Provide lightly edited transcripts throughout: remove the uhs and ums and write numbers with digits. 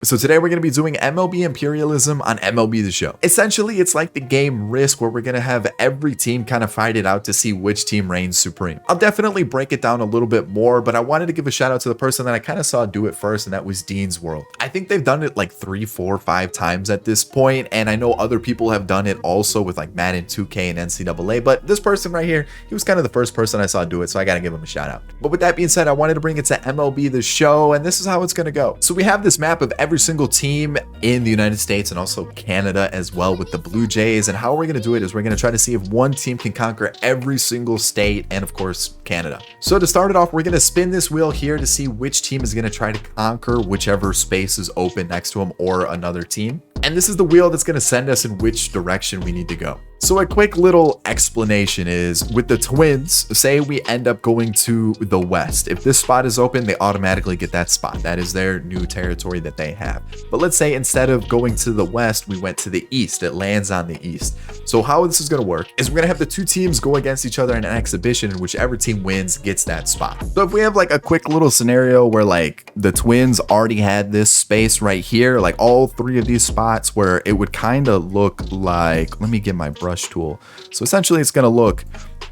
So today we're going to be doing MLB Imperialism on MLB the Show. Essentially, it's like the game Risk, where we're going to have every team kind of fight it out to see which team reigns supreme. I'll definitely break it down a little bit more, but I wanted to give a shout out to the person that I kind of saw do it first, and that was Dean's World. I think they've done it like 3, 4, 5 times at this point, and I know other people have done it also with like Madden 2K and NCAA, but this person right here, he was kind of the first person I saw do it, so I got to give him a shout out. But with that being said, I wanted to bring it to MLB the Show, and this is how it's going to go. So we have this map of every single team in the United States and also Canada as well, with the Blue Jays. And how we're going to do it is we're going to try to see if one team can conquer every single state and of course Canada. So to start it off, we're going to spin this wheel here to see which team is going to try to conquer whichever space is open next to them or another team. And this is the wheel that's going to send us in which direction we need to go. So a quick little explanation is, with the Twins, say we end up going to the West. If this spot is open, they automatically get that spot. That is their new territory that they have. But let's say instead of going to the West, we went to the East. It lands on the East. So how this is going to work is we're going to have the two teams go against each other in an exhibition, and whichever team wins gets that spot. So if we have like a quick little scenario where like the Twins already had this space right here, like all 3 of these spots, where it would kind of look like, let me get my brush tool. So essentially it's going to look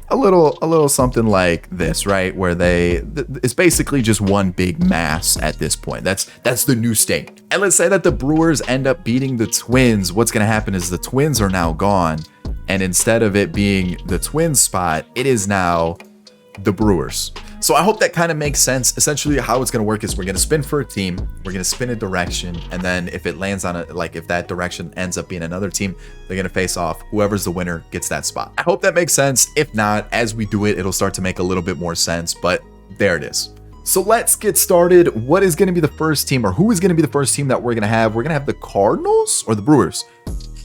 a little something like this, right? Where it's basically just one big mass at this point. That's the new state. And let's say that the Brewers end up beating the Twins. What's going to happen is the Twins are now gone, and instead of it being the Twins spot, it is now the Brewers. So I hope that kind of makes sense. Essentially how it's going to work is we're going to spin for a team, we're going to spin a direction, and then if it lands on it, like if that direction ends up being another team, they're going to face off. Whoever's the winner gets that spot. I hope that makes sense. If not, as we do it, it'll start to make a little bit more sense, but there it is. So let's get started. What is going to be the first team, or who is going to be the first team that we're going to have? We're going to have the Cardinals or the Brewers?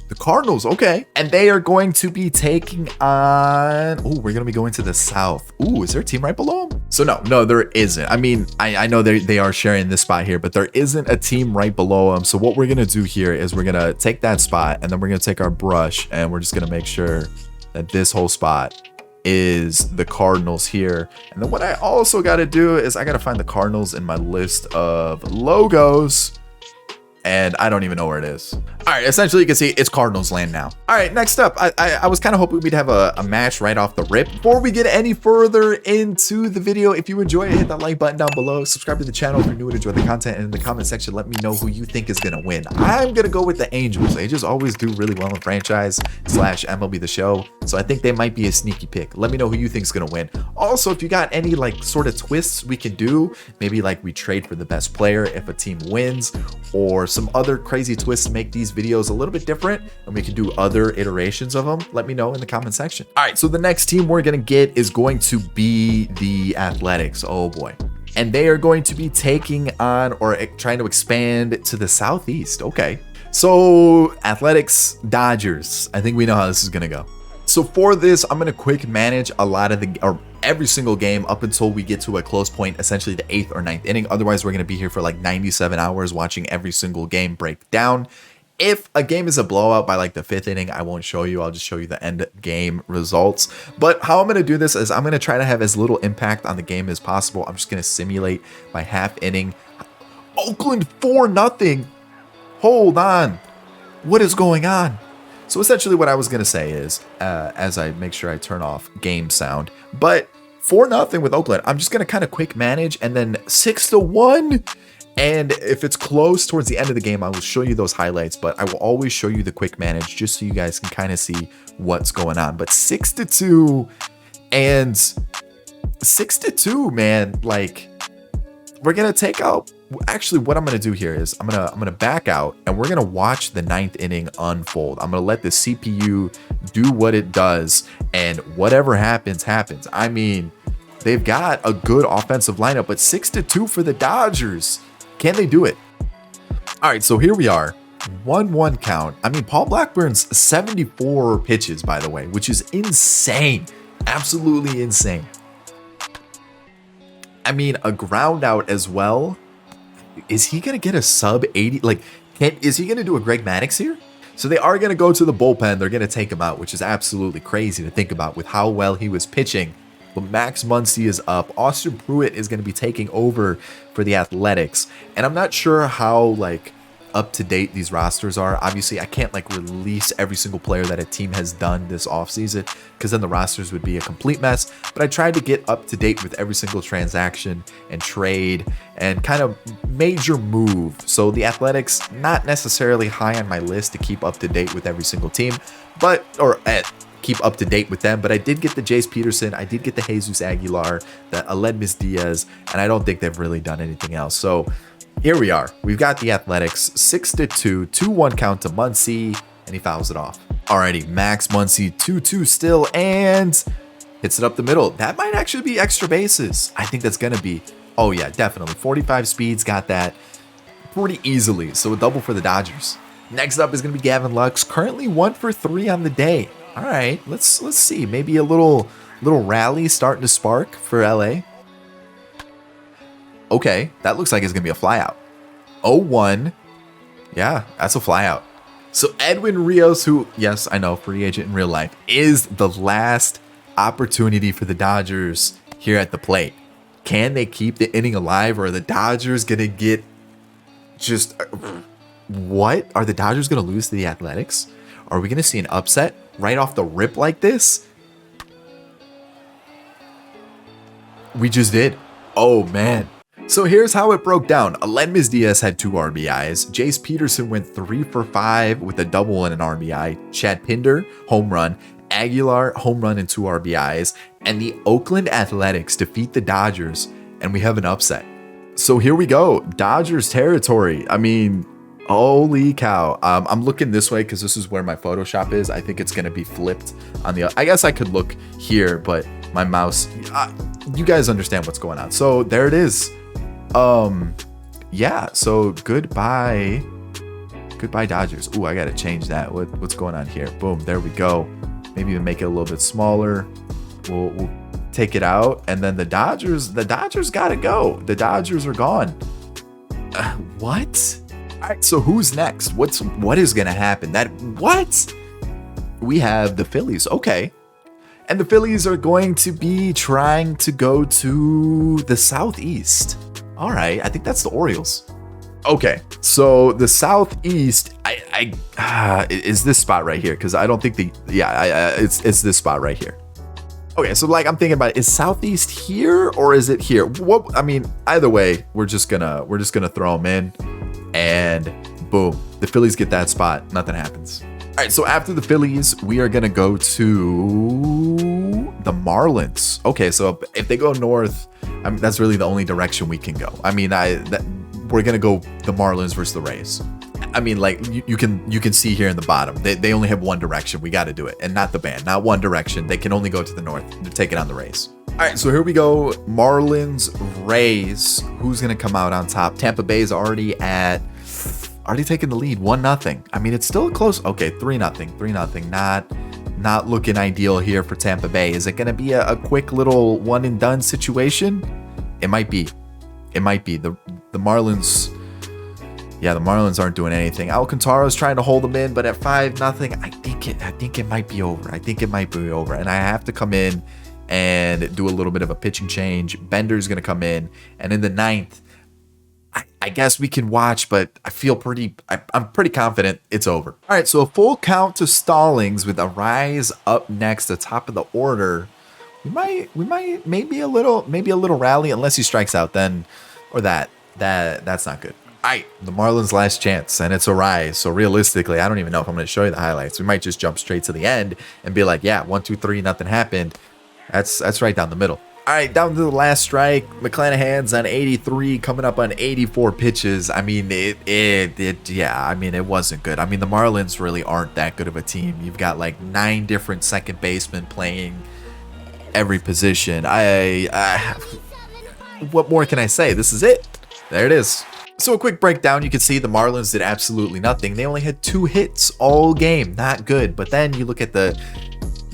The Cardinals, okay. And they are going to be taking on, we're going to be going to the South. Is there a team right below them? So no, there isn't. I mean, I know they are sharing this spot here, but there isn't a team right below them. So what we're going to do here is we're going to take that spot, and then we're going to take our brush, and we're just going to make sure that this whole spot is the Cardinals here. And then what I also got to do is I got to find the Cardinals in my list of logos, and I don't even know where it is. All right, essentially you can see it's Cardinals land now. All right, next up, I was kind of hoping we'd have a match right off the rip. Before we get any further into the video, if you enjoy it, hit that like button down below. Subscribe to the channel if you're new and enjoy the content. And in the comment section, let me know who you think is going to win. I'm going to go with the Angels. They just always do really well in franchise / MLB the Show. So I think they might be a sneaky pick. Let me know who you think is going to win. Also, if you got any like sort of twists we can do, maybe like we trade for the best player if a team wins, or some other crazy twists to make these videos a little bit different, and we can do other iterations of them, let me know in the comment section. All right, so the next team we're gonna get is going to be the Athletics. Oh boy. And they are going to be taking on, or trying to expand to the Southeast. Okay, so Athletics, Dodgers. I think we know how this is gonna go. So for this, I'm gonna quick manage a lot of every single game up until we get to a close point, essentially the 8th or 9th inning. Otherwise, we're going to be here for like 97 hours watching every single game break down. If a game is a blowout by like the 5th inning, I won't show you. I'll just show you the end game results. But how I'm going to do this is I'm going to try to have as little impact on the game as possible. I'm just going to simulate my half inning. Oakland 4-0. Hold on. What is going on? So essentially what I was going to say is, as I make sure I turn off game sound, but 4-0 with Oakland, I'm just going to kind of quick manage, and then 6-1. And if it's close towards the end of the game, I will show you those highlights, but I will always show you the quick manage just so you guys can kind of see what's going on. But 6-2 and 6-2, man, like we're going to take out. Actually, what I'm going to do here is I'm going to back out, and we're going to watch the 9th inning unfold. I'm going to let the CPU do what it does, and whatever happens, happens. I mean, they've got a good offensive lineup, but 6-2 for the Dodgers. Can they do it? All right, so here we are. 1-1 count. I mean, Paul Blackburn's 74 pitches, by the way, which is insane. Absolutely insane. I mean, a ground out as well. Is he going to get a sub 80? Like, is he going to do a Greg Maddux here? So they are going to go to the bullpen. They're going to take him out, which is absolutely crazy to think about with how well he was pitching. But Max Muncy is up. Austin Pruitt is going to be taking over for the Athletics. And I'm not sure how, like, up to date these rosters are. Obviously, I can't like release every single player that a team has done this offseason because then the rosters would be a complete mess. But I tried to get up to date with every single transaction and trade and kind of major move. So the Athletics, not necessarily high on my list to keep up to date with every single team, but keep up to date with them. But I did get the Jace Peterson, I did get the Jesus Aguilar, the Aledmys Diaz, and I don't think they've really done anything else. So here we are. We've got the Athletics 6-2, 2-1 count to Muncy, and he fouls it off. Alrighty, Max Muncy 2-2 still, and hits it up the middle. That might actually be extra bases. I think that's gonna be, oh yeah, definitely. 45 speeds, got that pretty easily. So a double for the Dodgers. Next up is gonna be Gavin Lux, currently 1 for 3 on the day. All right, let's see. Maybe a little rally starting to spark for LA. Okay, that looks like it's gonna be a flyout. 0-1. Yeah, that's a flyout. So Edwin Rios, who, yes, I know, free agent in real life, is the last opportunity for the Dodgers here at the plate. Can they keep the inning alive, or are the Dodgers gonna get just what? Are the Dodgers gonna lose to the Athletics? Are we gonna see an upset right off the rip like this? We just did. Oh man. So here's how it broke down. Aledmys Diaz had 2 RBIs. Jace Peterson went 3 for 5 with a double and an RBI. Chad Pinder, home run. Aguilar, home run and 2 RBIs. And the Oakland Athletics defeat the Dodgers, and we have an upset. So here we go. Dodgers territory. I mean, holy cow. I'm looking this way because this is where my Photoshop is. I think it's going to be flipped on the, I guess I could look here, but my mouse, you guys understand what's going on. So there it is. Yeah, so goodbye Dodgers. Ooh, I got to change that. What's going on here? Boom, there we go. Maybe even make it a little bit smaller. We'll take it out. And then the Dodgers got to go. The Dodgers are gone. What? All right, so who's next? What is going to happen? What? We have the Phillies. Okay. And the Phillies are going to be trying to go to the Southeast. All right, I think that's the Orioles. Okay, so the Southeast, is this spot right here? Because I don't think it's this spot right here. Okay, so like I'm thinking about, is Southeast here or is it here? What? I mean, either way, we're just gonna throw them in, and boom, the Phillies get that spot. Nothing happens. All right, so after the Phillies, we are gonna go to the Marlins. Okay, so if they go north, I mean, that's really the only direction we can go. I mean, we're gonna go the Marlins versus the Rays. I mean, like you can see here in the bottom, they only have one direction. We got to do it, and not the band, not one direction. They can only go to the north. They're taking on the Rays. All right, so here we go. Marlins, Rays. Who's gonna come out on top? Tampa Bay is already taking the lead, 1-0. I mean, it's still close. Okay, 3-0, 3-0. Not looking ideal here for Tampa Bay. Is it gonna be a quick little one and done situation? It might be. The Marlins. Yeah, the Marlins aren't doing anything. Alcantara's trying to hold them in, but at 5-0, I think it might be over. And I have to come in and do a little bit of a pitching change. Bender's gonna come in, and in the 9th, I guess we can watch, but I'm pretty confident it's over. All right, so a full count to Stallings with Arise up next, the top of the order. We might maybe a little rally, unless he strikes out then, or that's not good. All right, the Marlins' last chance, and it's Arise. So realistically, I don't even know if I'm going to show you the highlights. We might just jump straight to the end and be like, yeah, 1, 2, 3, nothing happened. That's right down the middle. All right, down to the last strike. McClanahan's on 83, coming up on 84 pitches. I mean, it wasn't good. I mean, the Marlins really aren't that good of a team. You've got like 9 different second basemen playing every position. What more can I say? This is it. There it is. So a quick breakdown, you can see the Marlins did absolutely nothing. They only had 2 hits all game. Not good. But then you look at the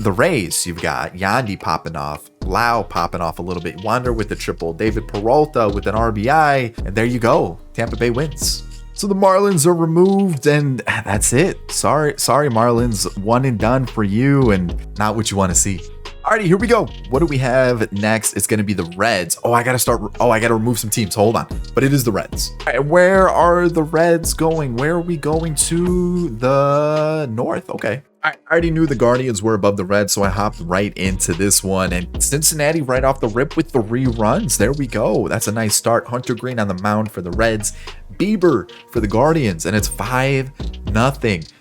Rays. You've got Yandy popping off, Lau popping off a little bit, Wander with the triple, David Peralta with an RBI, and there you go. Tampa Bay wins. So the Marlins are removed, and that's it. Sorry Marlins, one and done for you, and not what you want to see. All Alrighty, here we go. What do we have next? It's going to be the Reds. Oh, I got to remove some teams. Hold on. But it is the Reds. All right, where are the Reds going? Where are we going? To the north? Okay. I already knew the Guardians were above the Reds, so I hopped right into this one. And Cincinnati right off the rip with 3 runs. There we go. That's a nice start. Hunter Green on the mound for the Reds. Bieber for the Guardians. And it's 5-0.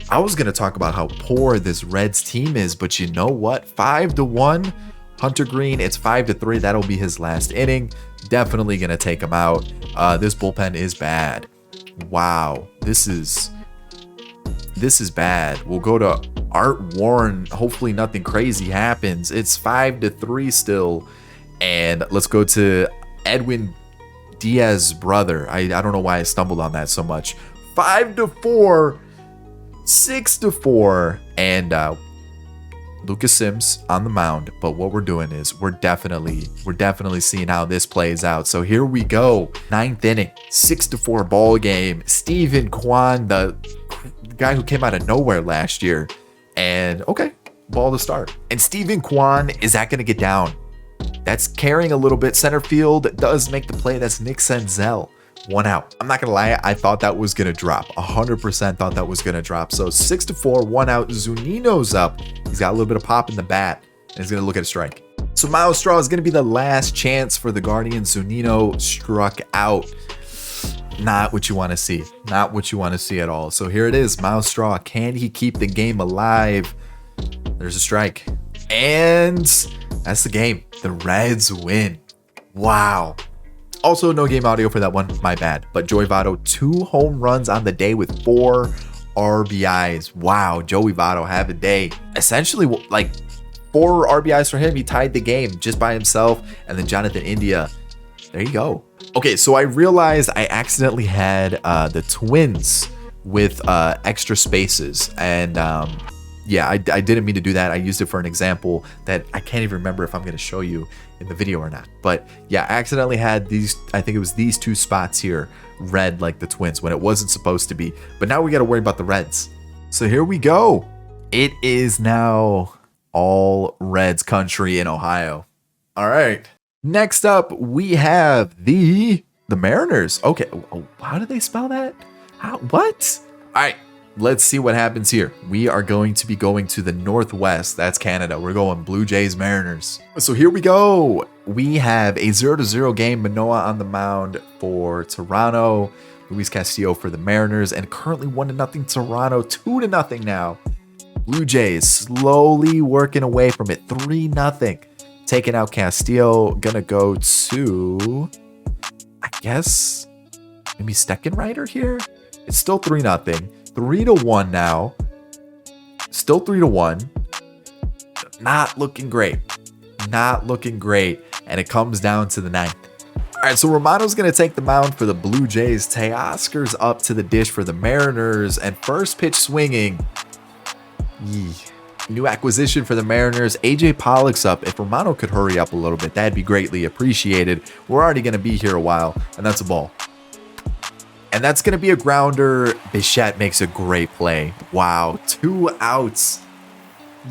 I was going to talk about how poor this Reds team is, but you know what? 5-1. Hunter Green, it's 5-3. That'll be his last inning. Definitely going to take him out. This bullpen is bad. Wow. This is bad. We'll go to Art Warren. Hopefully nothing crazy happens. It's 5-3 still. And let's go to Edwin Diaz's brother. I don't know why I stumbled on that so much. 5-4. 6-4, and Lucas Sims on the mound. But what we're doing is we're definitely seeing how this plays out. So here we go. 9th inning, 6-4 ball game. Steven Kwan, the guy who came out of nowhere last year, and okay, ball to start. And Steven Kwan, is that going to get down? That's carrying a little bit. Center field does make the play. That's Nick Senzel. 1 out. I'm not gonna lie, I thought that was gonna drop. 100% thought that was gonna drop. So 6-4, 1 out. Zunino's up. He's got a little bit of pop in the bat, and he's gonna look at a strike. So Miles Straw is gonna be the last chance for the Guardians. Zunino struck out. Not what you want to see. Not what you want to see at all. So here it is. Miles Straw. Can he keep the game alive? There's a strike, and that's the game. The Reds win. Wow. Also, no game audio for that one. My bad. But Joey Votto, 2 home runs on the day with 4 RBIs. Wow, Joey Votto have a day. Essentially, like 4 RBIs for him. He tied the game just by himself. And then Jonathan India. There you go. Okay, so I realized I accidentally had the Twins with extra spaces. And yeah, I didn't mean to do that. I used it for an example that I can't even remember if I'm going to show you in the video or not. But yeah, I accidentally had these, I think it was these 2 spots here, red like the Twins when it wasn't supposed to be. But now we got to worry about the Reds. So here we go. It is now all Reds country in Ohio. All right. Next up, we have the Mariners. Okay. How did they spell that? What? All right. Let's see what happens here. We are going to be going to the Northwest. That's Canada. We're going Blue Jays Mariners. So here we go. We have a 0-0 game. Manoah on the mound for Toronto. Luis Castillo for the Mariners. And currently 1-0 Toronto. 2-0 now. Blue Jays slowly working away from it. 3-0. Taking out Castillo. Gonna go to, I guess, maybe Steckenrider here. It's still 3-0. 3-1 now. Still 3-1. Not looking great. Not looking great. And it comes down to the 9th. All right, so Romano's going to take the mound for the Blue Jays. Teoscar's up to the dish for the Mariners. And first pitch swinging. New acquisition for the Mariners. AJ Pollock's up. If Romano could hurry up a little bit, that'd be greatly appreciated. We're already going to be here a while. And that's a ball. And that's going to be a grounder. Bichette makes a great play. Wow, 2 outs.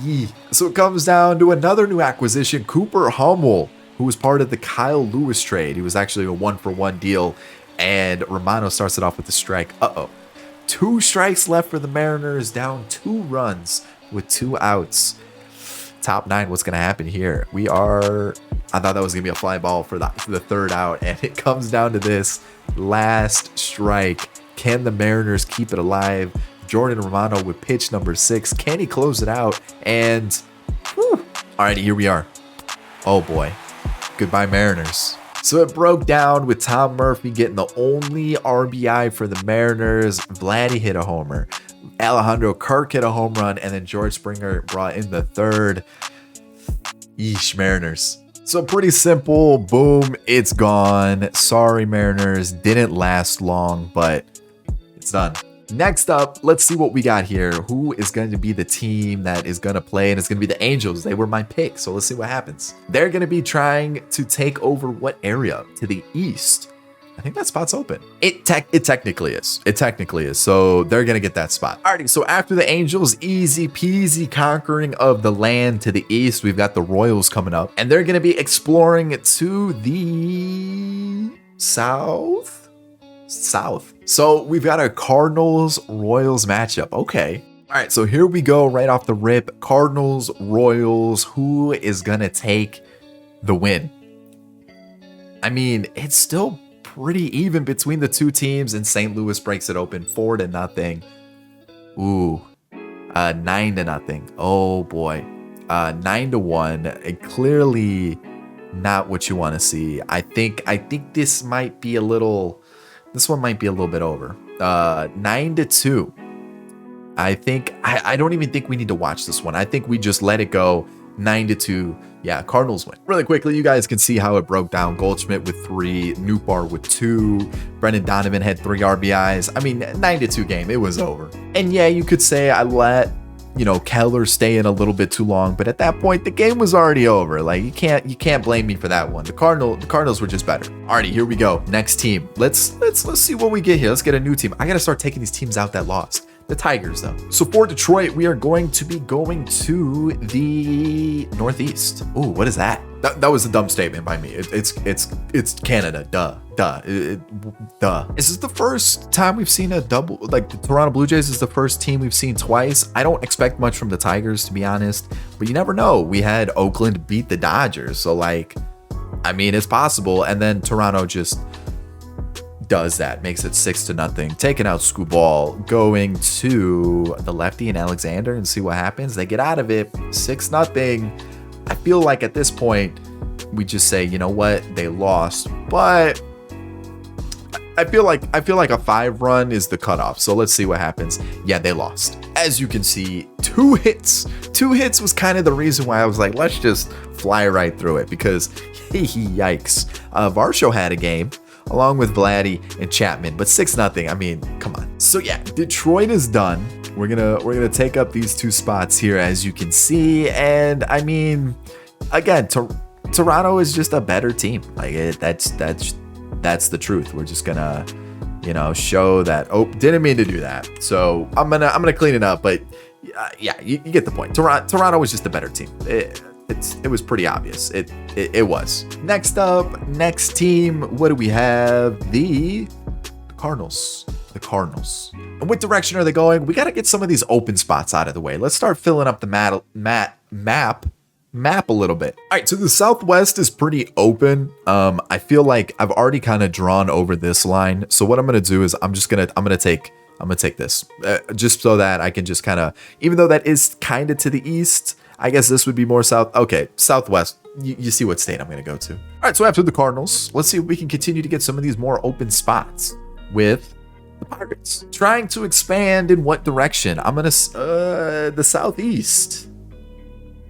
Yee. So it comes down to another new acquisition, Cooper Hummel, who was part of the Kyle Lewis trade. He was actually a 1-for-1 deal. And Romano starts it off with a strike. 2 strikes left for the Mariners, down 2 runs with 2 outs. Top 9, what's going to happen here? I thought that was going to be a fly ball for the 3rd out. And it comes down to this. Last strike. Can the Mariners keep it alive? Jordan Romano with pitch number 6. Can he close it out? And alrighty, here we are. Oh boy. Goodbye, Mariners. So it broke down with Tom Murphy getting the only RBI for the Mariners. Vladdy hit a homer. Alejandro Kirk hit a home run. And then George Springer brought in the 3rd. Yeesh, Mariners. So pretty simple. Boom, it's gone. Sorry, Mariners. Didn't last long, but it's done. Next up, let's see what we got here. Who is going to be the team that is going to play? And it's going to be the Angels. They were my pick, so let's see what happens. They're going to be trying to take over what area? To the east. I think that spot's open. It technically is. It technically is. So they're going to get that spot. Alrighty, so after the Angels, easy peasy conquering of the land to the east, we've got the Royals coming up. And they're going to be exploring to the south. So we've got a Cardinals-Royals matchup. Okay. All right, so here we go right off the rip. Cardinals, Royals. Who is going to take the win? I mean, it's still pretty even between the two teams, and St. Louis breaks it open 4-0. Ooh, 9-0. Oh boy, 9-1. Clearly not what you want to see. I think this might be a little. This one might be a little bit over. 9-2. I don't even think we need to watch this one. I think we just let it go. 9-2. Yeah, Cardinals win. Really quickly, you guys can see how it broke down. Goldschmidt with 3, Nootbaar with 2, Brendan Donovan had 3 RBIs. I mean, 9-2 game, it was over. And yeah, you could say I let, Keller stay in a little bit too long, but at that point, the game was already over. Like, you can't blame me for that one. The Cardinals were just better. Alrighty, here we go. Next team. Let's see what we get here. Let's get a new team. I gotta start taking these teams out that lost. The Tigers, though. So for Detroit, we are going to be going to the Northeast. Ooh, what is that? That was a dumb statement by me. It's Canada. Duh. Is this the first time we've seen a double? Like, the Toronto Blue Jays is the first team we've seen twice. I don't expect much from the Tigers, to be honest, but you never know. We had Oakland beat the Dodgers, so like, I mean, it's possible. And then Toronto just does that, makes it 6-0, taking out Skubal, going to the lefty and Alexander and see what happens. They get out of it 6-0. I feel like at this point we just say, you know what, they lost, but I feel like a 5-run is the cutoff. So let's see what happens. Yeah, they lost. As you can see, 2 hits. 2 hits was kind of the reason why I was like, let's just fly right through it, because yikes. Varsho had a game along with Vladdy and Chapman, but 6-0. I mean, come on. So yeah, Detroit is done. We're gonna take up these 2 spots here, as you can see, and I mean, again, Toronto is just a better team. Like, that's the truth. We're just gonna, show that. Oh, didn't mean to do that. So I'm gonna clean it up, but yeah, you get the point. Toronto was just a better team. It was pretty obvious. It was. Next team, what do we have? The Cardinals. The Cardinals. And what direction are they going? We got to get some of these open spots out of the way. Let's start filling up the map a little bit. All right, so the Southwest is pretty open. I feel like I've already kind of drawn over this line. So what I'm gonna do is I'm gonna take this just so that I can just kind of, even though that is kind of to the east, I guess this would be more south. Okay, Southwest. You see what state I'm going to go to. All right, so after the Cardinals, let's see if we can continue to get some of these more open spots with the Pirates. Trying to expand in what direction? I'm going to, the Southeast.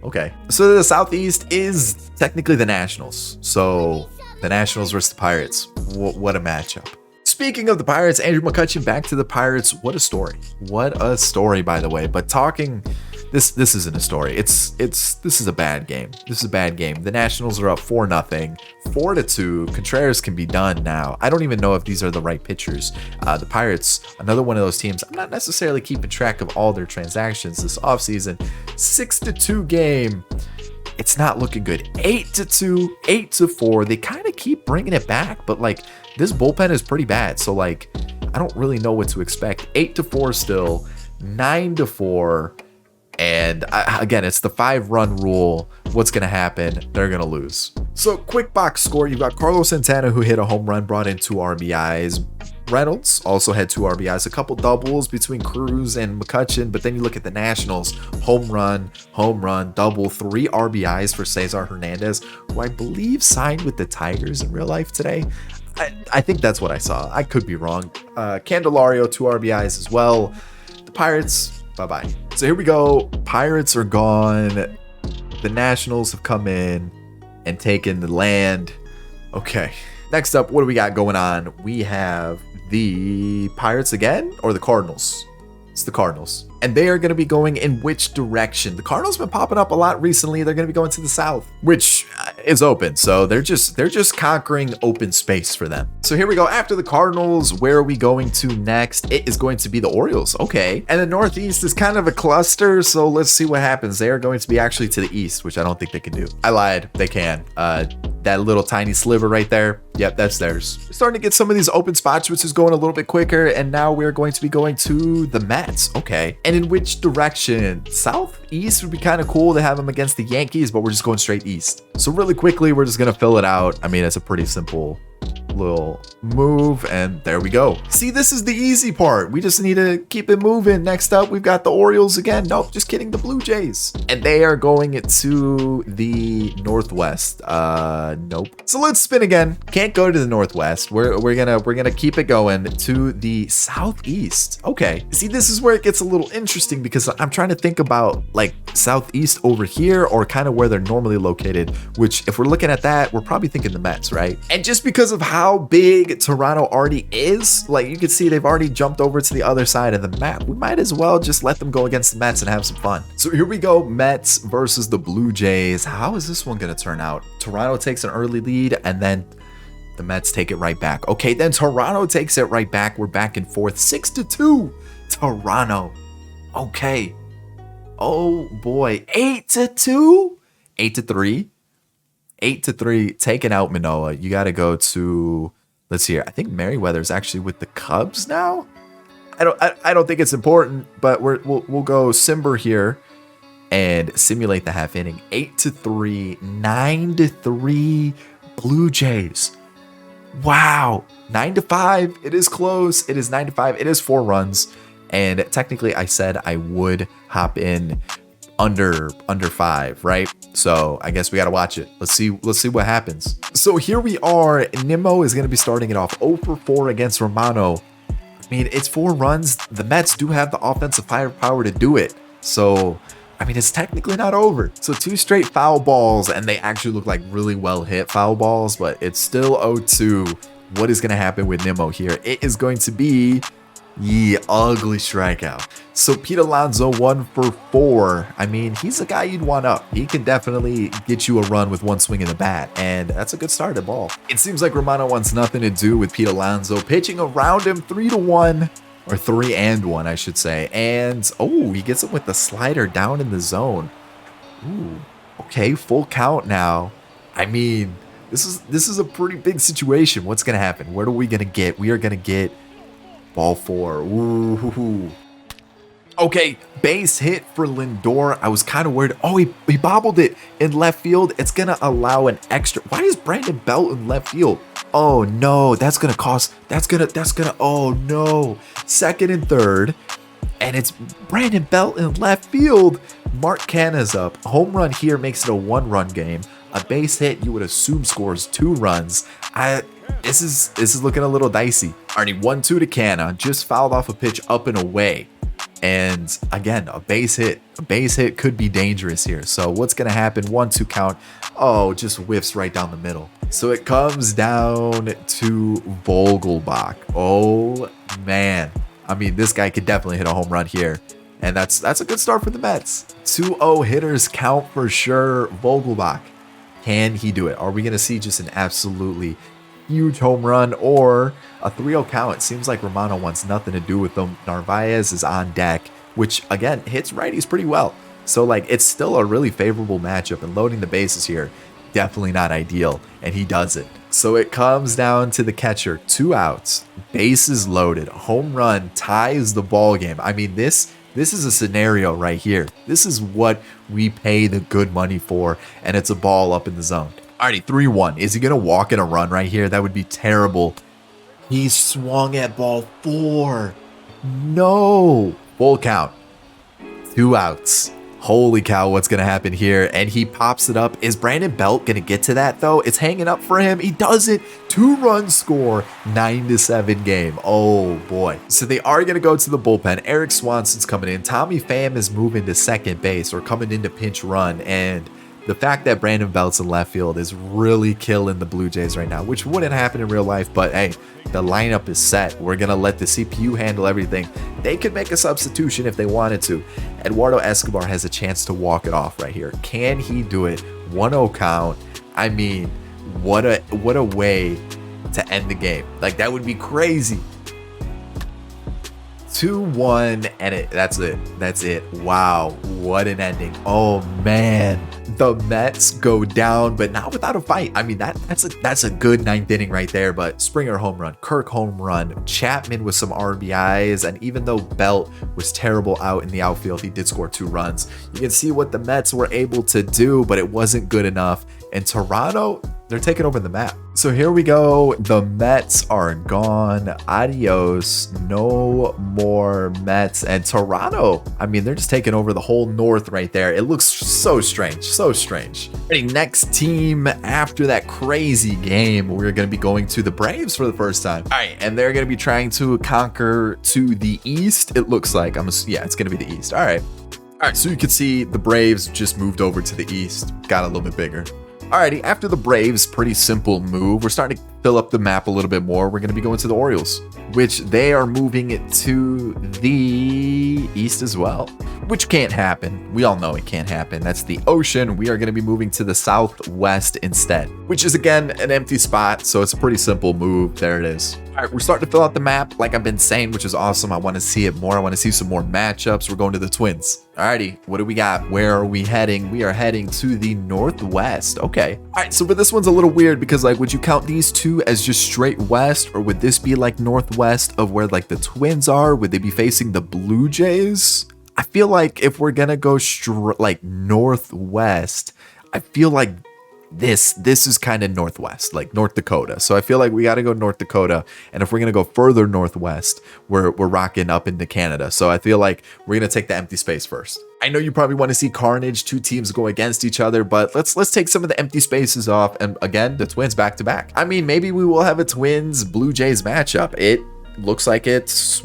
Okay, so the Southeast is technically the Nationals. So the Nationals versus the Pirates. What a matchup. Speaking of the Pirates, Andrew McCutchen back to the Pirates. What a story. What a story, by the way. But talking... This isn't a story. This is a bad game. This is a bad game. The Nationals are up 4-0, 4-2. Contreras can be done now. I don't even know if these are the right pitchers. The Pirates, another one of those teams. I'm not necessarily keeping track of all their transactions this offseason. 6-2 game. It's not looking good. 8-2, 8-4. They kind of keep bringing it back, but like this bullpen is pretty bad. So like I don't really know what to expect. 8-4 still. 9-4. And again, it's the 5-run rule. What's going to happen? They're going to lose. So quick box score. You've got Carlos Santana, who hit a home run, brought in 2 RBIs. Reynolds also had 2 RBIs, a couple doubles between Cruz and McCutchen. But then you look at the Nationals, home run, double, 3 RBIs for Cesar Hernandez, who I believe signed with the Tigers in real life today. I think that's what I saw. I could be wrong. Candelario, 2 RBIs as well. The Pirates... bye-bye. So here we go. Pirates are gone. The Nationals have come in and taken the land. Okay. Next up, what do we got going on? We have the Pirates again, or the Cardinals? It's the Cardinals. And they are going to be going in which direction? The Cardinals have been popping up a lot recently. They're going to be going to the south, which is open. So they're just conquering open space for them. So here we go. After the Cardinals, where are we going to next? It is going to be the Orioles. Okay. And the Northeast is kind of a cluster. So let's see what happens. They are going to be actually to the East, which I don't think they can do. I lied. They can. That little tiny sliver right there. Yep, that's theirs. We're starting to get some of these open spots, which is going a little bit quicker. And now we're going to be going to the Mets. Okay. And in which direction? Southeast would be kind of cool to have them against the Yankees, but we're just going straight east. So really quickly, we're just going to fill it out. I mean, it's a pretty simple little move, and there we go. See, this is the easy part. We just need to keep it moving. Next up, we've got the Orioles again. Nope, just kidding, the Blue Jays. And they are going to the Northwest. Nope. So let's spin again. Can't go to the Northwest. We're gonna keep it going to the Southeast. Okay. See, this is where it gets a little interesting because I'm trying to think about like Southeast over here or kind of where they're normally located, which if we're looking at that, we're probably thinking the Mets, right? And just because of how big Toronto already is, like you can see they've already jumped over to the other side of the map. We might as well just let them go against the Mets and have some fun. So here we go, Mets versus the Blue Jays. How is this one going to turn out? Toronto takes an early lead and then the Mets take it right back. Okay, then Toronto takes it right back. We're back and forth, 6-2, Toronto. Okay. Oh boy, 8-2, 8-3. 8-3, taking out Manoah. You got to go to, let's see here. I think Merriweather's actually with the Cubs now. I don't think it's important, but we'll go Simber here and simulate the half inning. 8-3, 9-3, Blue Jays. Wow, 9-5. It is close. It is 9-5. It is 4 runs, and technically, I said I would hop in under 5, right? So I guess we got to watch it. Let's see what happens. So here we are. Nimmo is going to be starting it off 0-for-4 against Romano. I mean, it's 4 runs. The Mets do have the offensive firepower to do it. So, I mean, it's technically not over. So 2 straight foul balls, and they actually look like really well hit foul balls, but it's still 0-2. What is going to happen with Nimmo here? It is going to be ugly strikeout. So Pete Alonso 1-for-4. I mean, he's a guy you'd want up. He can definitely get you a run with one swing of the bat, and that's a good start at ball. It seems like Romano wants nothing to do with Pete Alonso pitching around him, 3-1, or 3-1, I should say. And oh, he gets him with the slider down in the zone. Ooh, okay, full count now. I mean, this is a pretty big situation. What's gonna happen? What are we gonna get? We are gonna get ball 4. Ooh. Okay, base hit for Lindor. I was kind of worried. Oh, he bobbled it in left field. It's going to allow an extra. Why is Brandon Belt in left field? Oh, no. That's going to cost. Oh, no. Second and third. And it's Brandon Belt in left field. Mark Canha's up. Home run here makes it a 1-run game. A base hit, you would assume, scores 2 runs. This is looking a little dicey. Already 1-2 to Canha. Just fouled off a pitch up and away. And again, a base hit. A base hit could be dangerous here. So what's going to happen? 1-2 count. Oh, just whiffs right down the middle. So it comes down to Vogelbach. Oh, man. I mean, this guy could definitely hit a home run here. And that's a good start for the Mets. 2-0 hitters count for sure. Vogelbach. Can he do it? Are we going to see just an absolutely huge home run or a 3-0 count? It seems like Romano wants nothing to do with them. Narvaez is on deck, which again hits righties pretty well. So like it's still a really favorable matchup, and loading the bases here, definitely not ideal, and he does it. So it comes down to the catcher, 2 outs, bases loaded, home run ties the ball game. I mean, this is a scenario right here. This is what we pay the good money for, and it's a ball up in the zone. Alrighty, 3-1. Is he going to walk in a run right here? That would be terrible. He swung at ball 4. No. Full count. 2 outs. Holy cow, what's going to happen here? And he pops it up. Is Brandon Belt going to get to that, though? It's hanging up for him. He does it. 2-run score. 9-7 game. Oh, boy. So they are going to go to the bullpen. Eric Swanson's coming in. Tommy Pham is moving to second base or coming into pinch run. And the fact that Brandon Belt's in left field is really killing the Blue Jays right now, which wouldn't happen in real life, but hey, the lineup is set. We're going to let the CPU handle everything. They could make a substitution if they wanted to. Eduardo Escobar has a chance to walk it off right here. Can he do it? 1-0 count. I mean, what a way to end the game. Like, that would be crazy. 2-1, and that's it. Wow, what an ending. Oh man, the Mets go down, but not without a fight. I mean, that's a good ninth inning right there. But Springer home run, Kirk home run, Chapman with some RBIs, and even though Belt was terrible out in the outfield, he did score 2 runs. You can see what the Mets were able to do, but it wasn't good enough. And Toronto, they're taking over the map. So here we go. The Mets are gone. Adios. No more Mets. And Toronto, I mean, they're just taking over the whole North right there. It looks so strange. So strange. Alrighty, next team after that crazy game, we're going to be going to the Braves for the first time. All right, and they're going to be trying to conquer to the East. It looks like. Yeah, it's going to be the East. All right. All right, so you can see the Braves just moved over to the East. Got a little bit bigger. Alrighty, after the Braves, pretty simple move. We're starting to fill up the map a little bit more. We're going to be going to the Orioles, which they are moving it to the East as well, which can't happen. We all know it can't happen. That's the ocean. We are going to be moving to the Southwest instead, which is, again, an empty spot. So it's a pretty simple move. There it is. All right, we're starting to fill out the map like I've been saying, which is awesome. I want to see it more. I want to see some more matchups. We're going to the Twins. Alrighty, what do we got? Where are we heading? We are heading to the Northwest. Okay. All right, so for this one's a little weird because, like, would you count these two as just straight west, or would this be like northwest of where like the Twins are? Would they be facing the Blue Jays? I feel like if we're gonna go like northwest, I feel like this is kind of northwest, like North Dakota. So I feel like we got to go North Dakota, and if we're gonna go further northwest, we're rocking up into Canada. So I feel like we're gonna take the empty space first. I know you probably want to see carnage, 2 teams go against each other, but let's take some of the empty spaces off. And again, the Twins back to back. I mean, maybe we will have a Twins Blue Jays matchup. It looks like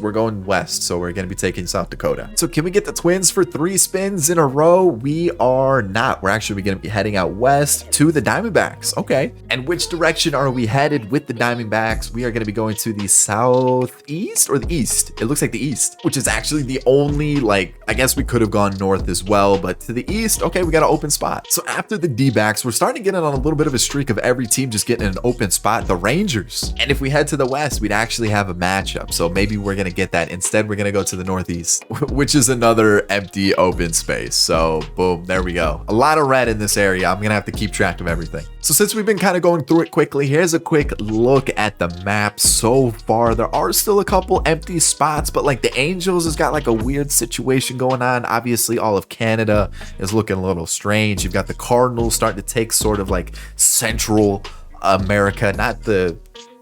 we're going west, so we're going to be taking South Dakota. So can we get the Twins for 3 spins in a row? We are not. We're actually going to be heading out west to the Diamondbacks. Okay. And which direction are we headed with the Diamondbacks? We are going to be going to the southeast or the east. It looks like the east, which is actually the only, like, I guess we could have gone north as well, but to the east, okay, we got an open spot. So after the D-backs, we're starting to get on a little bit of a streak of every team just getting an open spot. The Rangers. And if we head to the west, we'd actually have a matchup. So maybe we're going to get that. Instead, we're going to go to the Northeast, which is another empty open space. So boom, there we go. A lot of red in this area. I'm going to have to keep track of everything. So since we've been kind of going through it quickly, here's a quick look at the map so far. There are still a couple empty spots, but like the Angels has got like a weird situation going on. Obviously, all of Canada is looking a little strange. You've got the Cardinals starting to take sort of like Central America, not the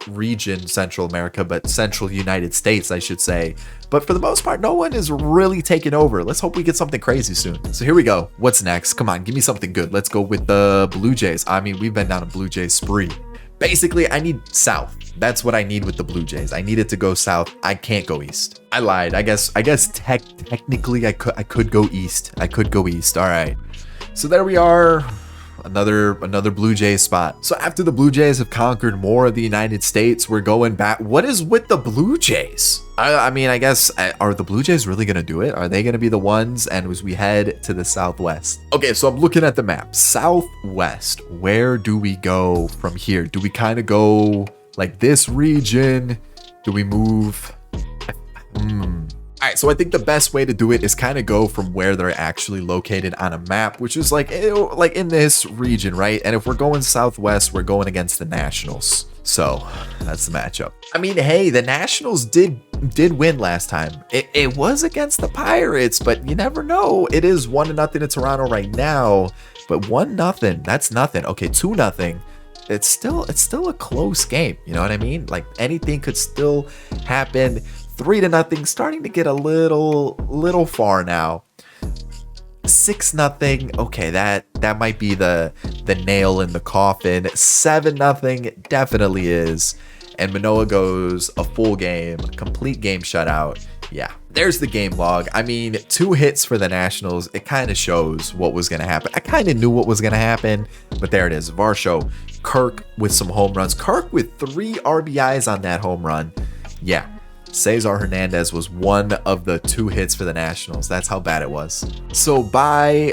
region Central America, but Central United States, I should say. But for the most part, no one is really taking over. Let's hope we get something crazy soon. So here we go. What's next? Come on, give me something good. Let's go with the Blue Jays. I mean, we've been down a Blue Jays spree. Basically, I need south. That's what I need with the Blue Jays. I need it to go south. I can't go east. I lied. I guess technically I could go east. I could go east. All right. So there we are. Another Blue Jays spot. So after the Blue Jays have conquered more of the United States, we're going back. What is with the Blue Jays? I mean, I guess, are the Blue Jays really going to do it? Are they going to be the ones? And as we head to the Southwest. Okay, so I'm looking at the map. Southwest, where do we go from here? Do we kind of go like this region? Do we move? All right, so I think the best way to do it is kind of go from where they're actually located on a map, which is like in this region, right? And if we're going southwest, we're going against the Nationals. So that's the matchup. I mean, hey, the Nationals did win last time. It was against the Pirates, but you never know. It is 1-0 to Toronto right now, but 1-0, that's nothing. Okay, 2-0. It's still a close game. You know what I mean? Like anything could still happen. 3-0, starting to get a little far now. 6-0. Okay, that might be the nail in the coffin. 7-0 definitely is. And Manoah goes a full game, complete game shutout. Yeah, there's the game log. I mean, 2 hits for the Nationals. It kind of shows what was going to happen. I kind of knew what was going to happen, but there it is. Varsho, Kirk with some home runs. Kirk with 3 RBIs on that home run. Yeah, Cesar Hernandez was one of the 2 hits for the Nationals. That's how bad it was. So bye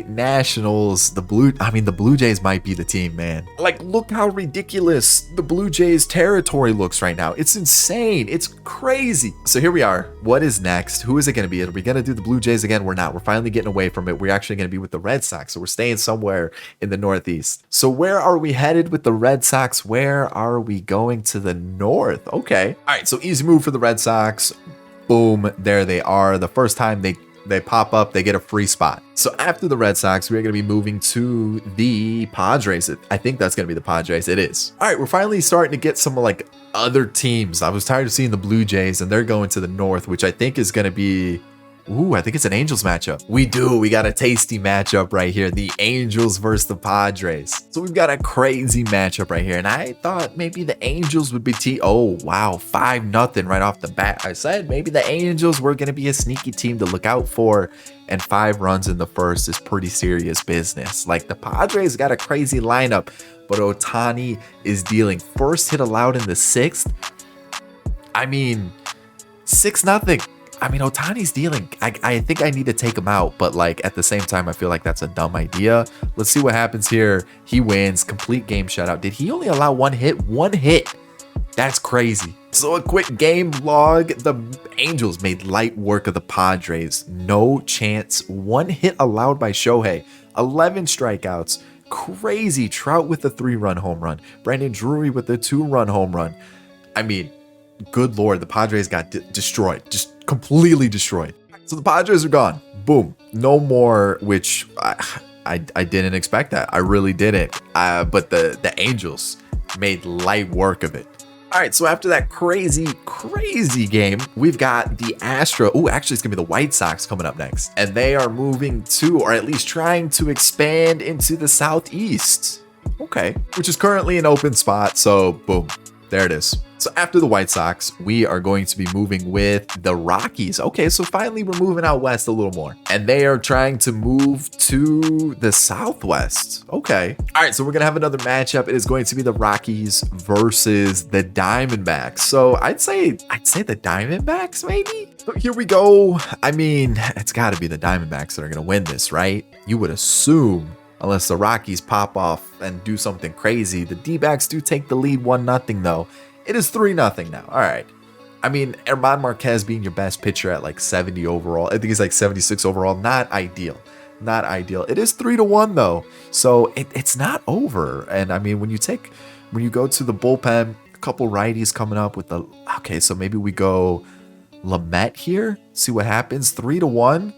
Nationals. The Blue Jays might be the team, man. Like, look how ridiculous the Blue Jays territory looks right now. It's insane. It's crazy. So here we are. What is next? Who is it going to be? Are we going to do the Blue Jays again? We're not. We're finally getting away from it. We're actually going to be with the Red Sox. So we're staying somewhere in the Northeast. So where are we headed with the Red Sox? Where are we going to the north? Okay. All right. So easy move for the Red Sox. Boom. There they are. The first time they pop up, they get a free spot. So after the Red Sox, we're going to be moving to the Padres. I think that's going to be the Padres. It is. All right. We're finally starting to get some like other teams. I was tired of seeing the Blue Jays, and they're going to the north, which I think is going to be... Ooh, I think it's an Angels matchup. We got a tasty matchup right here. The Angels versus the Padres. So we've got a crazy matchup right here. And I thought maybe the Angels would be oh, wow. 5-0 right off the bat. I said maybe the Angels were going to be a sneaky team to look out for. And 5 runs in the first is pretty serious business. Like, the Padres got a crazy lineup, but Ohtani is dealing. First hit allowed in the 6th. I mean, 6-0. I mean, Ohtani's dealing. I think I need to take him out, but like at the same time, I feel like that's a dumb idea. Let's see what happens here. He wins. Complete game shutout. Did he only allow 1 hit? 1 hit. That's crazy. So a quick game log. The Angels made light work of the Padres. No chance. 1 hit allowed by Shohei. 11 strikeouts. Crazy. Trout with a 3-run home run. Brandon Drury with a 2-run home run. I mean, good Lord, the Padres got destroyed. Just completely destroyed. So the Padres are gone. Boom. No more, which I didn't expect that. I really didn't. But the Angels made light work of it. All right, so after that crazy game, we've got the Astros. Oh, actually, it's going to be the White Sox coming up next. And they are moving to, or at least trying to expand into the Southeast. Okay. Which is currently an open spot. So, boom. There it is. So after the White Sox, we are going to be moving with the Rockies. Okay, so finally we're moving out west a little more. And they are trying to move to the Southwest. Okay. All right, so we're going to have another matchup. It is going to be the Rockies versus the Diamondbacks. So I'd say the Diamondbacks maybe? So here we go. I mean, it's got to be the Diamondbacks that are going to win this, right? You would assume. Unless the Rockies pop off and do something crazy. The D-backs do take the lead 1-0 though. It is 3-0 now. All right. I mean, Herman Marquez being your best pitcher at like 70 overall. I think he's like 76 overall. Not ideal. Not ideal. It is 3-1 though. So it's not over. And I mean, when you go to the bullpen, a couple righties coming up with the... Okay, so maybe we go Lamet here. See what happens. 3-1.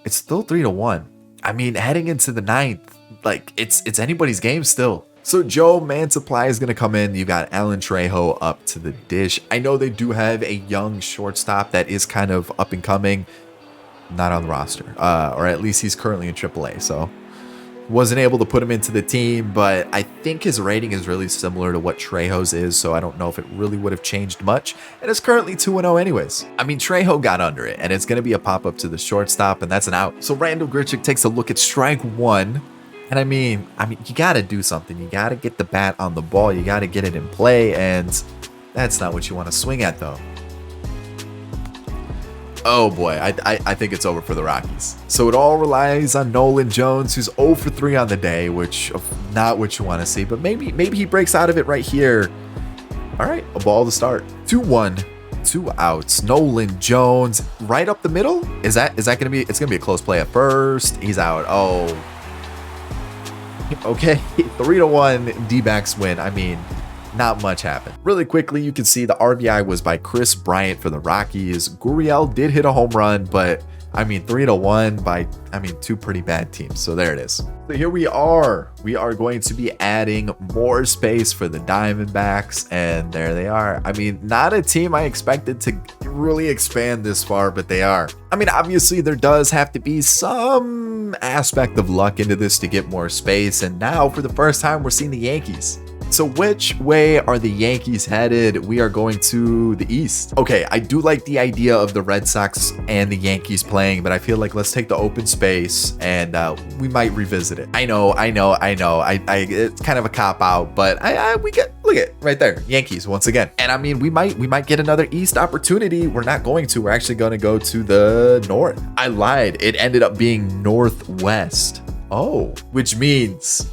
It's still 3-1. I mean, heading into the 9th, like it's anybody's game still. So Joe Mantiply is going to come in. You got Alan Trejo up to the dish. I know they do have a young shortstop that is kind of up and coming. Not on the roster. Or at least he's currently in AAA. So wasn't able to put him into the team. But I think his rating is really similar to what Trejo's is. So I don't know if it really would have changed much. And it's currently 2-0 anyways. I mean, Trejo got under it. And it's going to be a pop-up to the shortstop. And that's an out. So Randall Grichuk takes a look at strike 1. And I mean, you got to do something. You got to get the bat on the ball. You got to get it in play. And that's not what you want to swing at, though. Oh boy, I think it's over for the Rockies. So it all relies on Nolan Jones, who's 0 for 3 on the day, which not what you want to see. But maybe he breaks out of it right here. All right, a ball to start. 2-1, 2 outs. Nolan Jones right up the middle. Is that gonna be? It's gonna be a close play at first. He's out. Oh. Okay, 3-1 D-backs win. I mean, not much happened. Really quickly, you can see the RBI was by Chris Bryant for the Rockies. Gurriel did hit a home run, but I mean, 3-1 by, two pretty bad teams. So there it is. So here we are. We are going to be adding more space for the Diamondbacks, and there they are. I mean, not a team I expected to really expand this far, but they are. I mean, obviously there does have to be some aspect of luck into this to get more space, and now for the first time we're seeing the Yankees. So which way are the Yankees headed? We are going to the East. Okay, I do like the idea of the Red Sox and the Yankees playing, but I feel like let's take the open space and we might revisit it. I know. It's kind of a cop out, but we get, look at right there, Yankees once again. And I mean, we might get another East opportunity. We're not going to. We're actually going to go to the North. I lied. It ended up being Northwest. Oh, which means,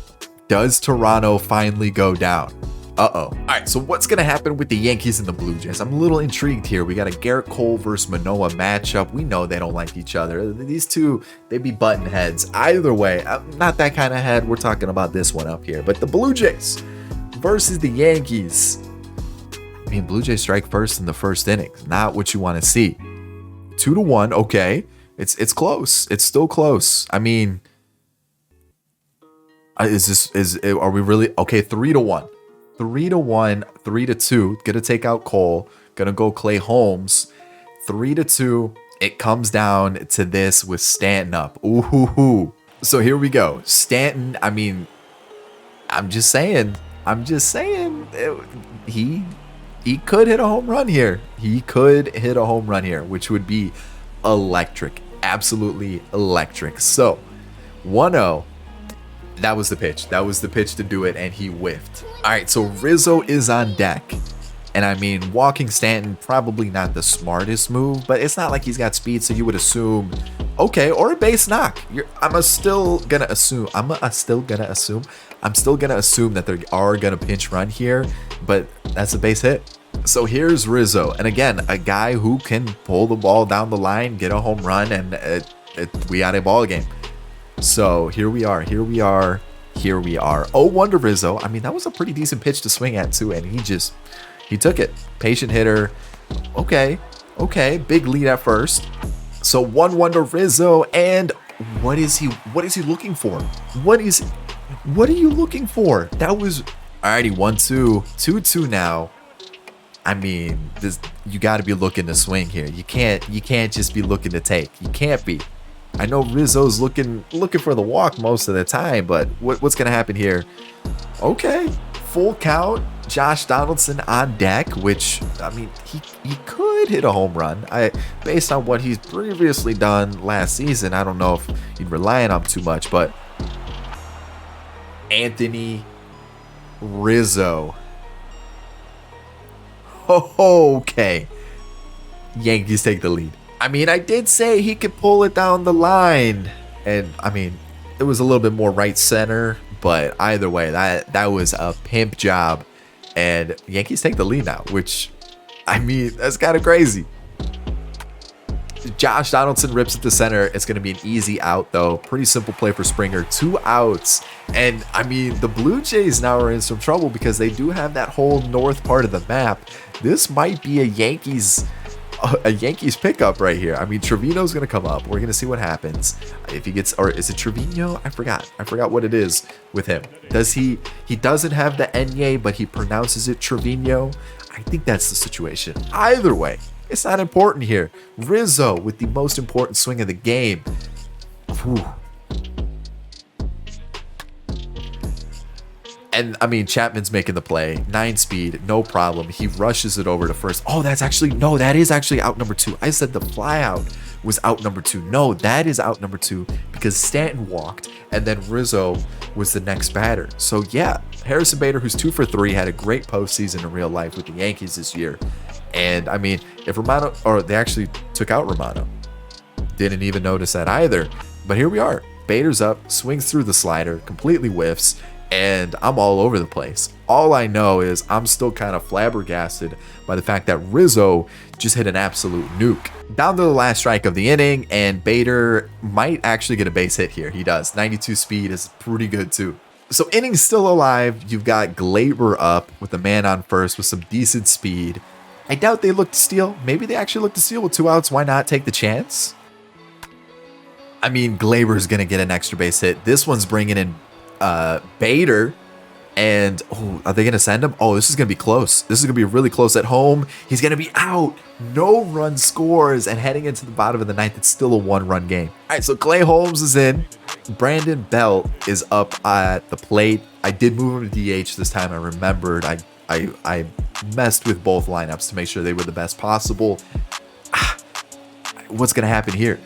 does Toronto finally go down? Uh-oh. All right, so what's going to happen with the Yankees and the Blue Jays? I'm a little intrigued here. We got a Garrett Cole versus Manoah matchup. We know they don't like each other. These two, they be button heads. Either way, not that kind of head. We're talking about this one up here. But the Blue Jays versus the Yankees. I mean, Blue Jays strike first in the first innings. Not what you want to see. 2-1, okay. It's close. It's still close. I mean, are we really okay? 3-1, 3-1, 3-2. Gonna take out Cole. Gonna go Clay Holmes. 3-2. It comes down to this with Stanton up. Ooh. So here we go. Stanton. I mean, I'm just saying. He could hit a home run here. Which would be electric. Absolutely electric. So 1-0. That was the pitch. To do it, and he whiffed. All right, so Rizzo is on deck. And I mean, walking Stanton, probably not the smartest move, but it's not like he's got speed, so you would assume, okay, or a base knock. I'm still gonna assume that they are gonna pinch run here, but that's a base hit. So here's Rizzo, and again, a guy who can pull the ball down the line, get a home run, and we got a ball game. So here we are. 0-1 to Rizzo. I mean, that was a pretty decent pitch to swing at too, and he took it. Patient hitter. Okay. Big lead at first. So 1-1 to Rizzo, and what is he looking for? What are you looking for? That was alrighty. 1-2, 2-2 now. I mean, you got to be looking to swing here. You can't just be looking to take. You can't be. I know Rizzo's looking for the walk most of the time, but what's going to happen here? Okay, full count. Josh Donaldson on deck, which, I mean, he could hit a home run. Based on what he's previously done last season, I don't know if he'd rely on him too much, but Anthony Rizzo. Okay. Yankees take the lead. I mean, I did say he could pull it down the line, and I mean, it was a little bit more right center, but either way, that was a pimp job, and Yankees take the lead now, which, I mean, that's kind of crazy. Josh Donaldson rips it to center. It's going to be an easy out, though. Pretty simple play for Springer. 2 outs. And, I mean, the Blue Jays now are in some trouble because they do have that whole north part of the map. This might be a Yankees pickup right here. I mean, Trevino's going to come up. We're going to see what happens. If he gets, or is it Trevino? I forgot what it is with him. He doesn't have the Enye, but he pronounces it Trevino. I think that's the situation. Either way, it's not important here. Rizzo with the most important swing of the game. Whew. And I mean, Chapman's making the play. 9 speed, no problem. He rushes it over to first. Oh, that is actually out number 2. I said the fly out was out number 2. No, that is out number 2 because Stanton walked and then Rizzo was the next batter. So yeah, Harrison Bader, who's 2 for 3, had a great postseason in real life with the Yankees this year. And I mean, if Romano, or they actually took out Romano, didn't even notice that either. But here we are. Bader's up, swings through the slider, completely whiffs, and I'm all over the place. All I know is I'm still kind of flabbergasted by the fact that Rizzo just hit an absolute nuke. Down to the last strike of the inning, and Bader might actually get a base hit here. He does. 92 speed is pretty good too. So inning's still alive. You've got Glaber up with a man on first with some decent speed. I doubt they look to steal. Maybe they actually look to steal with 2 outs. Why not take the chance? I mean, Glaber's going to get an extra base hit. This one's bringing in Bader. And, are they going to send him? Oh, this is going to be close. This is going to be really close at home. He's going to be out. No run scores. And heading into the bottom of the ninth, it's still a 1-run game. All right, so Clay Holmes is in. Brandon Belt is up at the plate. I did move him to DH this time. I remembered. I messed with both lineups to make sure they were the best possible. What's going to happen here?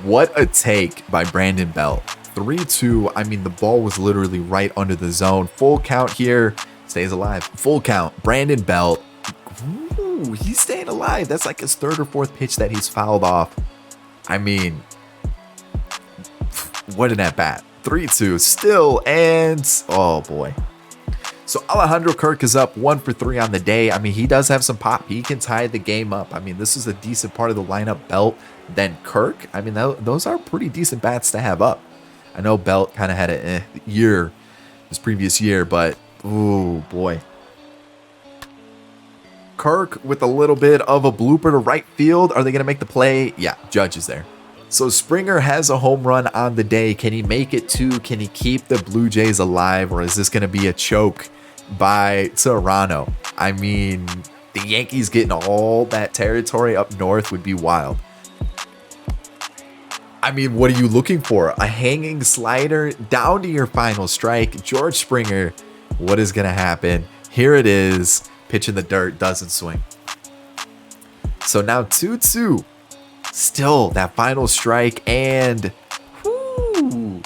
What a take by Brandon Belt. 3-2. I mean, the ball was literally right under the zone. Full count here. Stays alive. Full count. Brandon Belt. Ooh, he's staying alive. That's like his third or fourth pitch that he's fouled off. I mean, what an at bat. 3-2 still, and oh boy. So Alejandro Kirk is up 1 for 3 on the day. I mean, he does have some pop. He can tie the game up. I mean, this is a decent part of the lineup. Belt, then Kirk. I mean, those are pretty decent bats to have up. I know Belt kind of had a year this previous year, but oh boy. Kirk with a little bit of a blooper to right field. Are they going to make the play? Yeah, Judge is there. So Springer has a home run on the day. Can he make it 2? Can he keep the Blue Jays alive? Or is this going to be a choke by Toronto? I mean, the Yankees getting all that territory up north would be wild. I mean, what are you looking for? A hanging slider down to your final strike. George Springer, what is going to happen? Here it is. Pitch in the dirt, doesn't swing. So now 2-2. Still that final strike, and 2-2.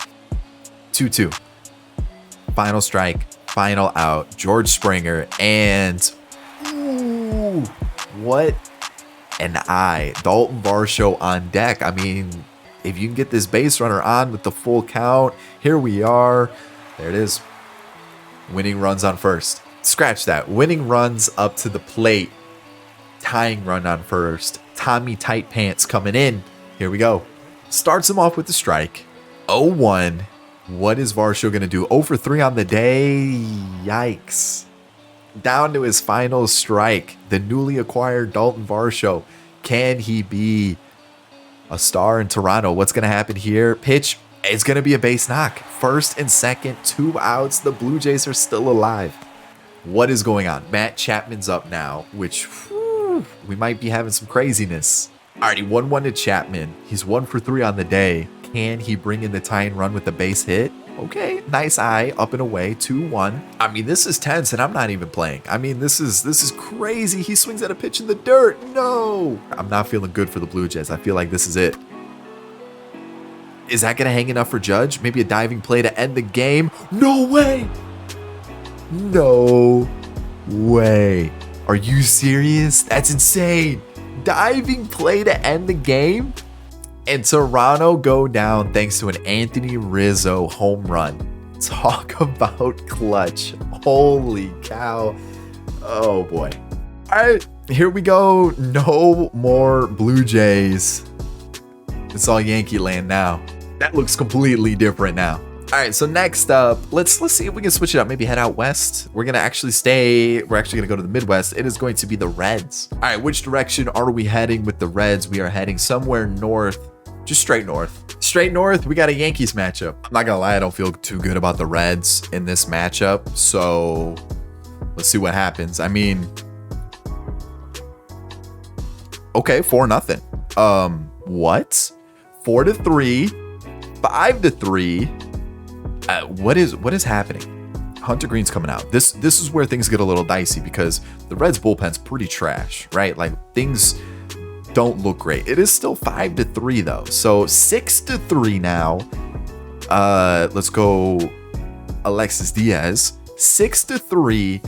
Final strike, final out. George Springer, and ooh, what an eye. Dalton Varsho on deck. I mean, if you can get this base runner on with the full count, here we are. There it is. Winning runs on first. Scratch that. Winning runs up to the plate. Tying run on first. Tommy Tight Pants coming in. Here we go. Starts him off with the strike. 0-1. What is Varsho going to do? 0 for 3 on the day. Yikes. Down to his final strike. The newly acquired Dalton Varsho. Can he be a star in Toronto? What's going to happen here? Pitch. It's going to be a base knock. First and second. 2 outs. The Blue Jays are still alive. What is going on? Matt Chapman's up now, which we might be having some craziness. Alrighty, 1-1 to Chapman. He's 1 for 3 on the day. Can he bring in the tying run with the base hit? Okay, nice eye, up and away, 2-1. I mean, this is tense, and I'm not even playing. I mean, this is crazy. He swings at a pitch in the dirt. No, I'm not feeling good for the Blue Jays. I feel like this is it. Is that gonna hang enough for Judge? Maybe a diving play to end the game? No way. No way. Are you serious? That's insane. Diving play to end the game? And Toronto go down thanks to an Anthony Rizzo home run. Talk about clutch. Holy cow. Oh boy. All right, here we go. No more Blue Jays. It's all Yankee land now. That looks completely different now. All right, so next up, let's see if we can switch it up. Maybe head out west. We're gonna actually gonna go to the Midwest. It is going to be the Reds. All right, which direction are we heading with the Reds? We are heading somewhere north, just straight north. Straight north, we got a Yankees matchup. I'm not gonna lie, I don't feel too good about the Reds in this matchup. So let's see what happens. I mean, okay, 4-0. What? 4-3, 5-3. What is happening? Hunter Green's coming out. This is where things get a little dicey because the Reds bullpen's pretty trash, right? Like things don't look great. It is still 5-3 though. So 6-3 now. Let's go Alexis Diaz. 6-3.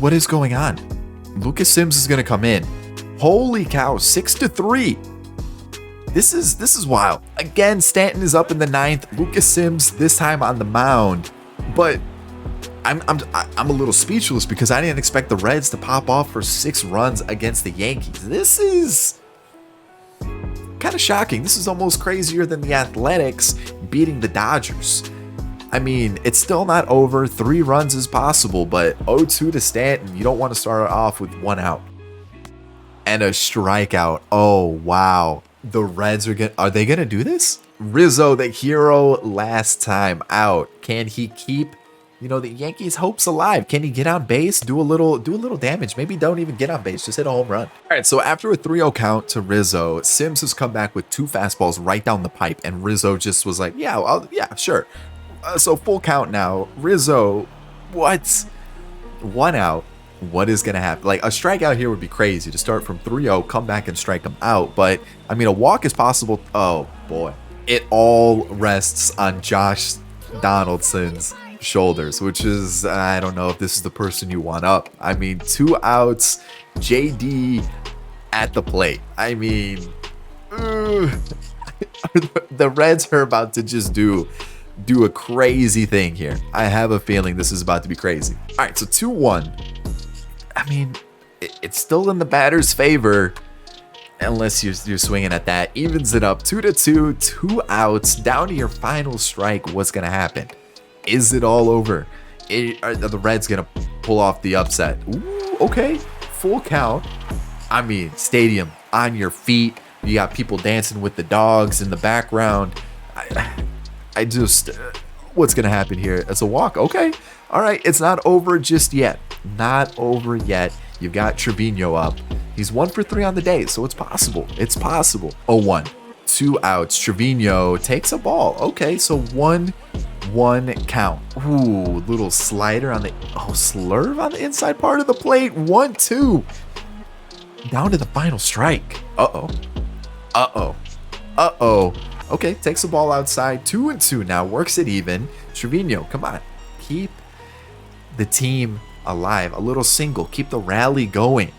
What is going on? Lucas Sims is gonna come in. Holy cow, 6-3. This is wild. Again, Stanton is up in the 9th. Lucas Sims this time on the mound. But I'm a little speechless because I didn't expect the Reds to pop off for 6 runs against the Yankees. This is kind of shocking. This is almost crazier than the Athletics beating the Dodgers. I mean, it's still not over. 3 runs is possible, but 0-2 to Stanton. You don't want to start off with 1 out. And a strikeout. Oh, wow. The Reds are they gonna do this? Rizzo, the hero, last time out. Can he keep the Yankees' hopes alive. Can he get on base, do a little damage? Maybe don't even get on base, just hit a home run. All right, so after a 3-0 count to Rizzo, Sims has come back with 2 fastballs right down the pipe, and Rizzo just was like, yeah, sure. So full count now. Rizzo, what? 1 out. What is going to happen? Like, a strikeout here would be crazy to start from 3-0, come back and strike him out. But, I mean, a walk is possible. Oh, boy. It all rests on Josh Donaldson's shoulders, which is, I don't know if this is the person you want up. I mean, 2 outs, JD at the plate. I mean, the Reds are about to just do a crazy thing here. I have a feeling this is about to be crazy. All right, so 2-1. I mean, it's still in the batter's favor, unless you're swinging at that. Evens it up 2-2, 2 outs, down to your final strike. What's gonna happen? Is it all over? Are the Reds gonna pull off the upset? Ooh, okay, full count. I mean, stadium on your feet. You got people dancing with the dogs in the background. I just, what's gonna happen here? It's a walk. Okay, all right. It's not over just yet. Not over yet. You've got Trevino up. He's 1 for 3 on the day, so it's possible. It's possible. 0-1, 2 outs. Trevino takes a ball. Okay, so 1-1 count. Ooh, little slider on the slurve on the inside part of the plate. 1-2. Down to the final strike. Okay, takes the ball outside. 2-2 now. Works it even. Trevino, come on. Keep the team alive. A little single. Keep the rally going.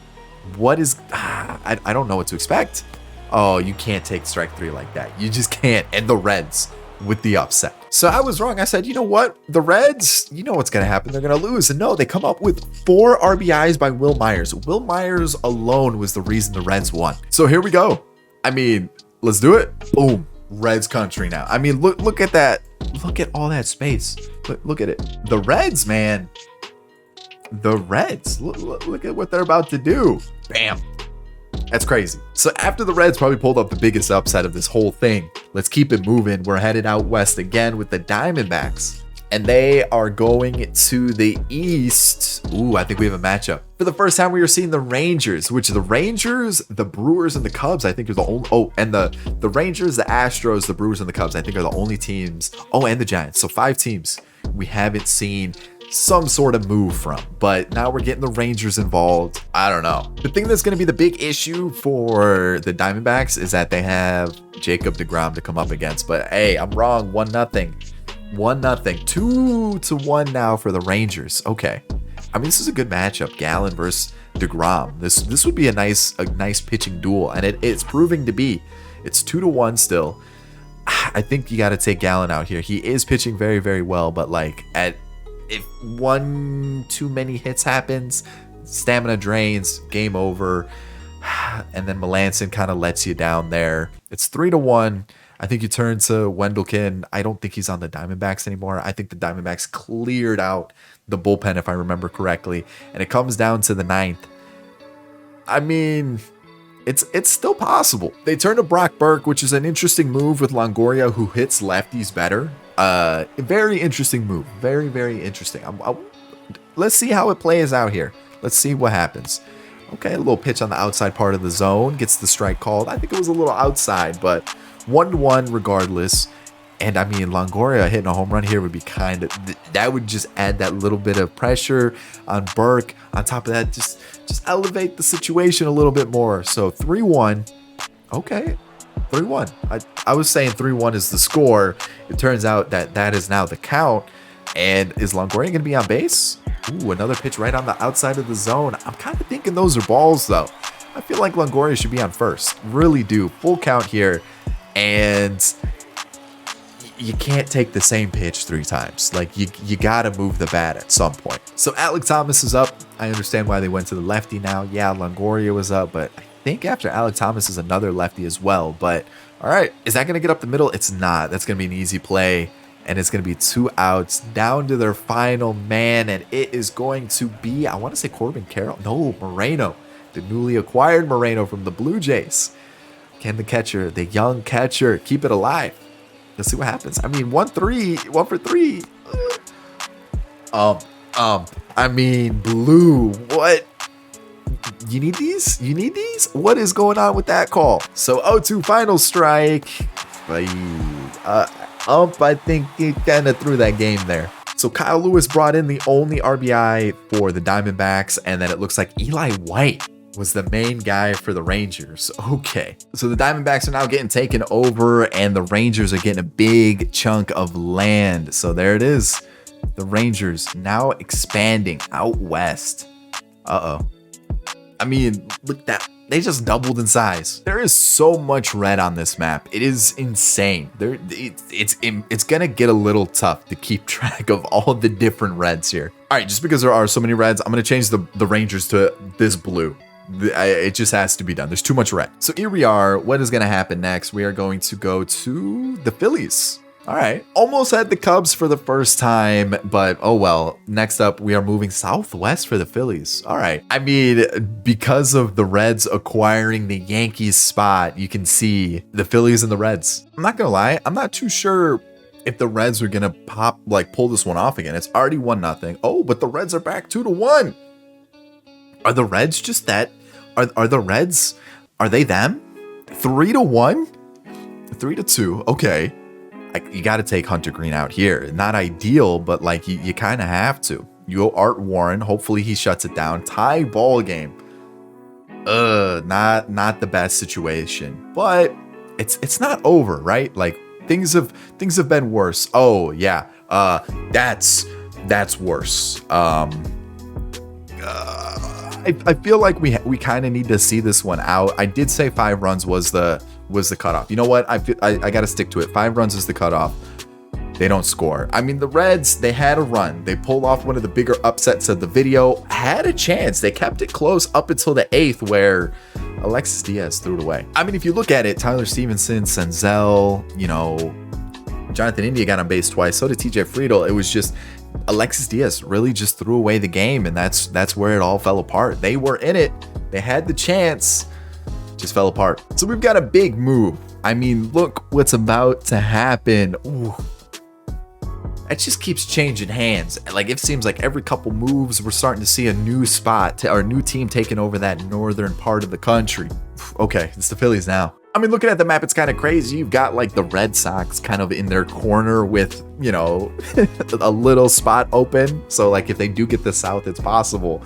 What is... I don't know what to expect. Oh, you can't take strike 3 like that. You just can't. And the Reds with the upset. So I was wrong. I said, you know what? The Reds, you know what's going to happen. They're going to lose. And no, they come up with 4 RBIs by Will Myers. Will Myers alone was the reason the Reds won. So here we go. I mean, let's do it. Boom. Reds country now. I mean, look at that. Look at all that space. Look at it. The Reds, man. The Reds. Look at what they're about to do. Bam. That's crazy. So after the Reds probably pulled up the biggest upset of this whole thing, let's keep it moving. We're headed out west again with the Diamondbacks. And they are going to the East. Ooh, I think we have a matchup. For the first time, we are seeing the Rangers, which the Rangers, the Brewers, and the Cubs, I think are the only... Oh, and the Rangers, the Astros, the Brewers, and the Cubs, I think are the only teams... Oh, and the Giants. So 5 teams we haven't seen some sort of move from. But now we're getting the Rangers involved. I don't know. The thing that's going to be the big issue for the Diamondbacks is that they have Jacob deGrom to come up against. But hey, I'm wrong. 1-0. 1-0. 2-1 now for the Rangers. Okay. I mean, this is a good matchup. Gallen versus deGrom. This would be a nice pitching duel, and it's proving to be. It's 2-1 still. I think you got to take Gallen out here. He is pitching very, very well, but like if one too many hits happens, stamina drains, game over, and then Melanson kind of lets you down there. It's 3-1. I think you turn to Wendelken. I don't think he's on the Diamondbacks anymore. I think the Diamondbacks cleared out the bullpen, if I remember correctly. And it comes down to the 9th. I mean, it's still possible. They turn to Brock Burke, which is an interesting move with Longoria, who hits lefties better. Very interesting move. Very, very interesting. Let's see how it plays out here. Let's see what happens. Okay, a little pitch on the outside part of the zone. Gets the strike called. I think it was a little outside, but 1-1 regardless. And I mean, Longoria hitting a home run here would be kind of... That would just add that little bit of pressure on Burke. On top of that, just elevate the situation a little bit more. So 3-1. Okay. 3-1. I was saying 3-1 is the score. It turns out that is now the count. And is Longoria going to be on base? Ooh, another pitch right on the outside of the zone. I'm kind of thinking those are balls, though. I feel like Longoria should be on first. Really do. Full count here. And you can't take the same pitch 3 times. Like, you got to move the bat at some point. So Alek Thomas is up. I understand why they went to the lefty now. Yeah, Longoria was up, but I think after Alek Thomas is another lefty as well. But all right, is that going to get up the middle? It's not. That's going to be an easy play, and it's going to be 2 outs down to their final man, and it is going to be, I want to say Corbin Carroll. No, Moreno, the newly acquired Moreno from the Blue Jays. Can the catcher, the young catcher, keep it alive? Let's see what happens. I mean, 1 for 3. I mean, blue, what? You need these? You need these? What is going on with that call? So 0-2 final strike. I think he kind of threw that game there. So Kyle Lewis brought in the only RBI for the Diamondbacks, and then it looks like Eli White was the main guy for the Rangers. Okay. So the Diamondbacks are now getting taken over, and the Rangers are getting a big chunk of land. So there it is. The Rangers now expanding out west. Uh-oh. I mean, look at that. They just doubled in size. There is so much red on this map. It is insane. It's gonna get a little tough to keep track of all the different reds here. All right, just because there are so many reds, I'm gonna change the Rangers to this blue. It just has to be done. There's too much red. So here we are. What is gonna happen next? We are going to go to the Phillies. All right, almost had the Cubs for the first time, but oh well. Next up, we are moving southwest for the Phillies. All right. I mean, because of the Reds acquiring the Yankees spot, you can see the Phillies and the Reds. I'm not gonna lie, I'm not too sure if the Reds are gonna pull this one off again. It's already 1-0. Oh, but the Reds are back 2-1. Are the Reds just that? Are the Reds? Are they them? 3-1? 3-2. Okay. You got to take Hunter Green out here. Not ideal, but like you kind of have to. You go Art Warren. Hopefully he shuts it down. Tie ball game. Not the best situation, but it's not over, right? Like things have been worse. Oh yeah, that's worse. I feel like we kind of need to see this one out. I did say 5 runs was the cutoff. You know what? I got to stick to it. 5 runs is the cutoff. They don't score. I mean, the Reds, they had a run. They pulled off one of the bigger upsets of the video. Had a chance. They kept it close up until the 8th where Alexis Diaz threw it away. I mean, if you look at it, Tyler Stevenson, Senzel, Jonathan India got on base twice. So did TJ Friedel. It was just Alexis Diaz really just threw away the game, and that's where it all fell apart. They were in it. They had the chance. Just fell apart. So we've got a big move. I mean, look what's about to happen. Ooh. It just keeps changing hands. Like it seems like every couple moves, we're starting to see a new spot or a new team taking over that northern part of the country. Okay, it's the Phillies now. I mean, looking at the map, it's kind of crazy. You've got like the Red Sox kind of in their corner with, a little spot open. So like if they do get the South, it's possible.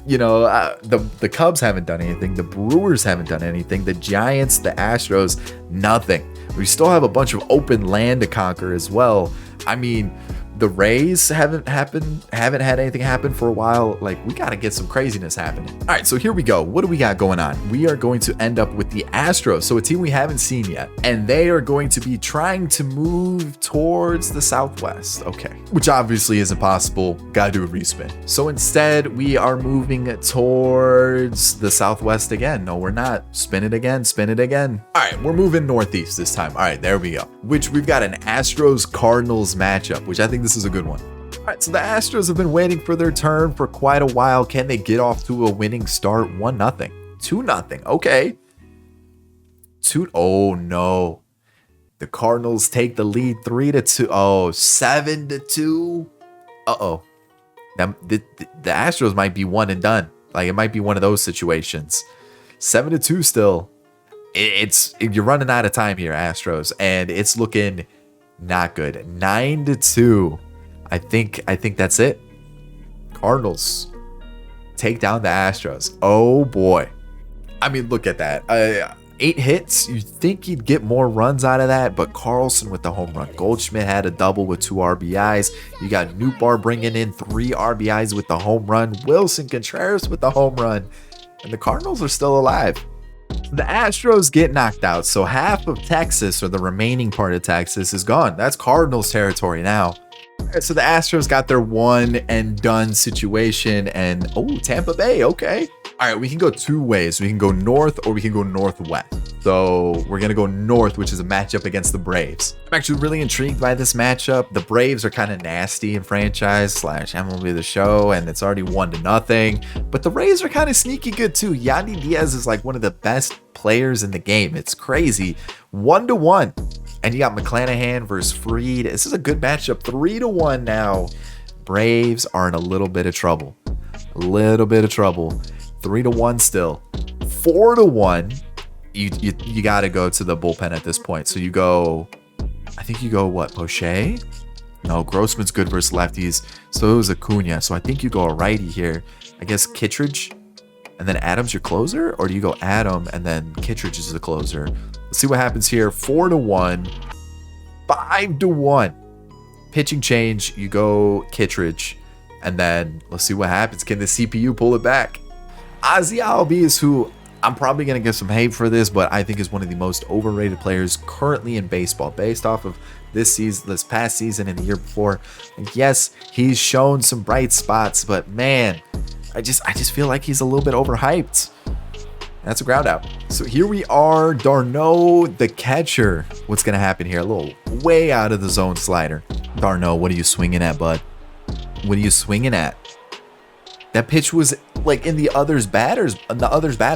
The Cubs haven't done anything. The Brewers haven't done anything. The Giants, the Astros, nothing. We still have a bunch of open land to conquer as well. I mean, the Rays haven't had anything happen for a while. Like we got to get some craziness happening. All right, so here we go. What do we got going on? We are going to end up with the Astros, so a team we haven't seen yet, and they are going to be trying to move towards the Southwest. Okay, which obviously isn't possible. Gotta do a respin. So instead, we are moving towards the Southwest again. No, we're not. Spin it again. Spin it again. All right, we're moving northeast this time. All right, there we go. Which we've got an Astros Cardinals matchup, which I think this is a good one. All right, so the Astros have been waiting for their turn for quite a while. Can they get off to a winning start? 1-0, 2-0. Okay. Oh no. The Cardinals take the lead 3-2. Oh, 7-2. Uh-oh. The Astros might be one and done. Like it might be one of those situations. 7-2 still. You're running out of time here, Astros, and it's looking not good. 9-2. I think that's it. Cardinals take down the Astros. Oh boy. I mean, look at that. 8 hits. You think you'd get more runs out of that, but Carlson with the home run. Goldschmidt had a double with 2 RBIs. You got Nootbaar bringing in 3 RBIs with the home run. Wilson Contreras with the home run. And the Cardinals are still alive. The Astros get knocked out, so half of Texas, or the remaining part of Texas, is gone. That's Cardinals territory now. All right, so the Astros got their one and done situation, and Tampa Bay, okay. All right, we can go 2 ways. We can go north or we can go northwest. So we're going to go north, which is a matchup against the Braves. I'm actually really intrigued by this matchup. The Braves are kind of nasty in franchise / MLB the Show, and it's already 1-0. But the Rays are kind of sneaky good too. Yandy Diaz is like one of the best players in the game. It's crazy. 1-1. And you got McClanahan versus Fried. This is a good matchup. 3-1 now. Braves are in a little bit of trouble. A little bit of trouble. 3-1 still. 4-1. You got to go to the bullpen at this point. So you go, I think you go what? Poche? No, Grossman's good versus lefties. So it was Acuna. So I think you go a righty here. I guess Kittredge. And then Adams your closer? Or do you go Adam and then Kittredge is the closer? Let's see what happens here. 4-1. 5-1. Pitching change. You go Kittredge. And then let's see what happens. Can the CPU pull it back? Ozzy Albies, who I'm probably going to get some hate for this, but I think is one of the most overrated players currently in baseball based off of this season, this past season and the year before. And yes, he's shown some bright spots, but man, I just feel like he's a little bit overhyped. That's a ground out. So here we are, d'Arnaud, the catcher. What's going to happen here? A little way out of the zone slider. d'Arnaud, what are you swinging at, bud? What are you swinging at? That pitch was like in the other's batter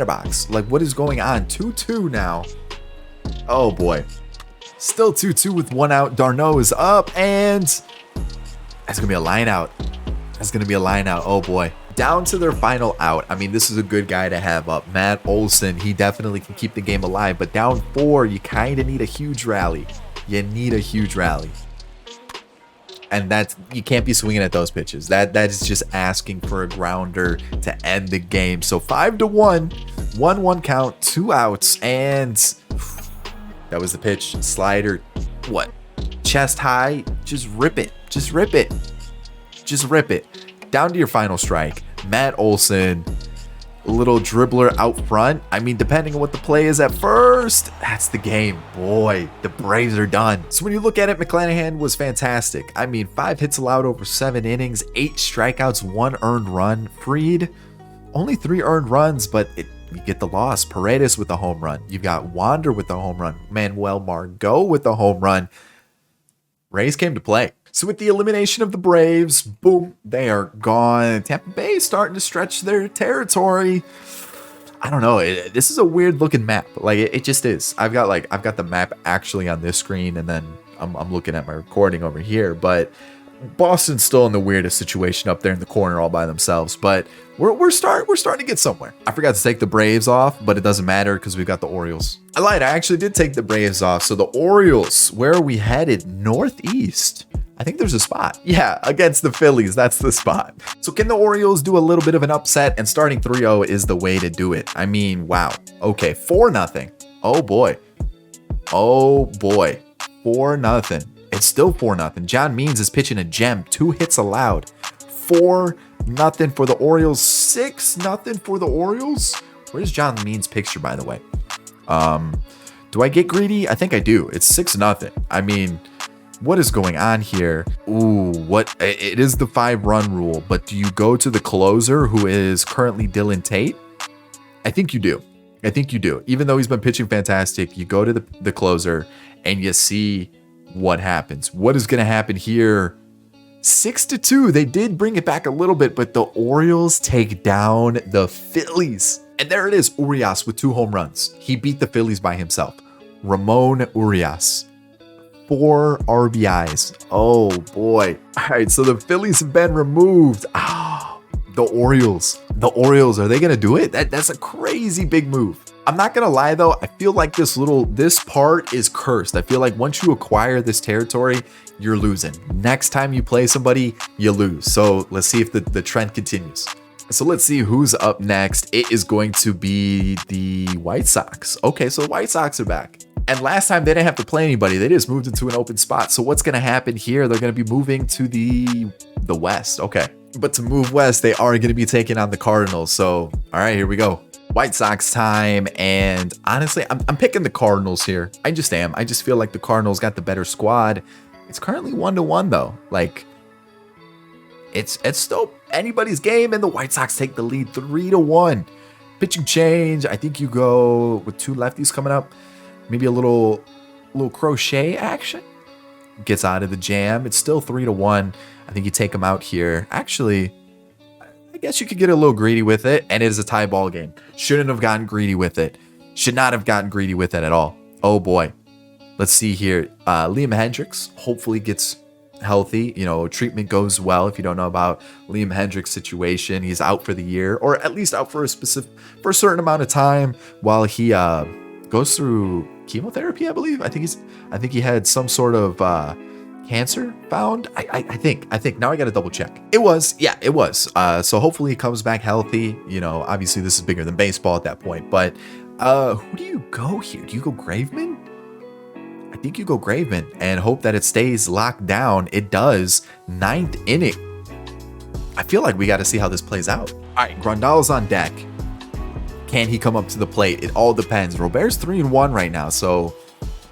box. Like, what is going on? 2-2 now. Oh boy. Still 2-2 with 1 out. d'Arnaud is up, and that's gonna be a line out. That's gonna be a line out. Oh boy. Down to their final out. I mean, this is a good guy to have up. Matt Olson, he definitely can keep the game alive, but down 4, you kind of need a huge rally. You need a huge rally. And that's, you can't be swinging at those pitches. That is just asking for a grounder to end the game. So 5-1, 1-1 count, 2 outs, and that was the pitch. Slider, what? Chest high, just rip it. Just rip it. Just rip it. Down to your final strike. Matt Olson, a little dribbler out front. I mean, depending on what the play is at first, that's the game. Boy, the Braves are done. So when you look at it, McClanahan was fantastic. I mean, 5 hits allowed over 7 innings, 8 strikeouts, 1 earned run. Fried, only 3 earned runs, but you get the loss. Paredes with the home run. You've got Wander with the home run. Manuel Margot with the home run. Rays came to play. So with the elimination of the Braves, boom, they are gone. Tampa Bay is starting to stretch their territory. I don't know. This is a weird looking map. Like it just is. I've got the map actually on this screen, and then I'm looking at my recording over here. But Boston's still in the weirdest situation up there in the corner all by themselves. But we're starting to get somewhere. I forgot to take the Braves off, but it doesn't matter because we've got the Orioles. I lied. I actually did take the Braves off. So the Orioles, where are we headed? Northeast. I think there's a spot. Yeah, against the Phillies. That's the spot. So can the Orioles do a little bit of an upset? And starting 3-0 is the way to do it. I mean, wow. Okay, 4-0. Oh boy. Oh boy. 4-0. It's still 4-0. John Means is pitching a gem. 2 hits allowed. 4-0 for the Orioles. 6-0 for the Orioles. Where's John Means' picture, by the way? Do I get greedy? I think I do. It's 6-0. I mean, what is going on here? Ooh, what? It is the 5-run rule, but do you go to the closer, who is currently Dylan Tate? I think you do. I think you do. Even though he's been pitching fantastic, you go to the closer and you see what happens. What is going to happen here? 6-2. They did bring it back a little bit, but the Orioles take down the Phillies. And there it is, Urias with 2 home runs. He beat the Phillies by himself. Ramon Urias. 4 RBIs. Oh boy. All right, so the Phillies have been removed. The Orioles. The Orioles, are they going to do it? That's a crazy big move. I'm not going to lie though. I feel like this part is cursed. I feel like once you acquire this territory, you're losing. Next time you play somebody, you lose. So let's see if the trend continues. So let's see who's up next. It is going to be the White Sox. Okay, so the White Sox are back. And last time they didn't have to play anybody. They just moved into an open spot. So what's going to happen here? They're going to be moving to the West. Okay. But to move west, they are going to be taking on the Cardinals. So, all right, here we go. White Sox time. And honestly, I'm picking the Cardinals here. I just am. I just feel like the Cardinals got the better squad. It's currently 1-1 though. Like, it's still anybody's game, and the White Sox take the lead 3-1. Pitching change. I think you go with 2 lefties coming up. Maybe a little crochet action. Gets out of the jam. It's still 3-1. I think you take them out here. Actually, I guess you could get a little greedy with it, and it is a tie ball game. Shouldn't have gotten greedy with it. Should not have gotten greedy with it at all. Oh boy. Let's see here. Liam Hendricks hopefully gets healthy, treatment goes well. If you don't know about Liam Hendriks' situation, he's out for the year, or at least out for a certain amount of time while he goes through chemotherapy, I believe. I think he had some sort of cancer found. I think now I got to double check. It was. So hopefully he comes back healthy. Obviously this is bigger than baseball at that point, but who do you go here? Do you go Graveman? I think you go Graveman and hope that it stays locked down. It does. 9th inning. I feel like we got to see how this plays out. All right, Grandal's on deck. Can he come up to the plate? It all depends. Robert's 3-1 right now, so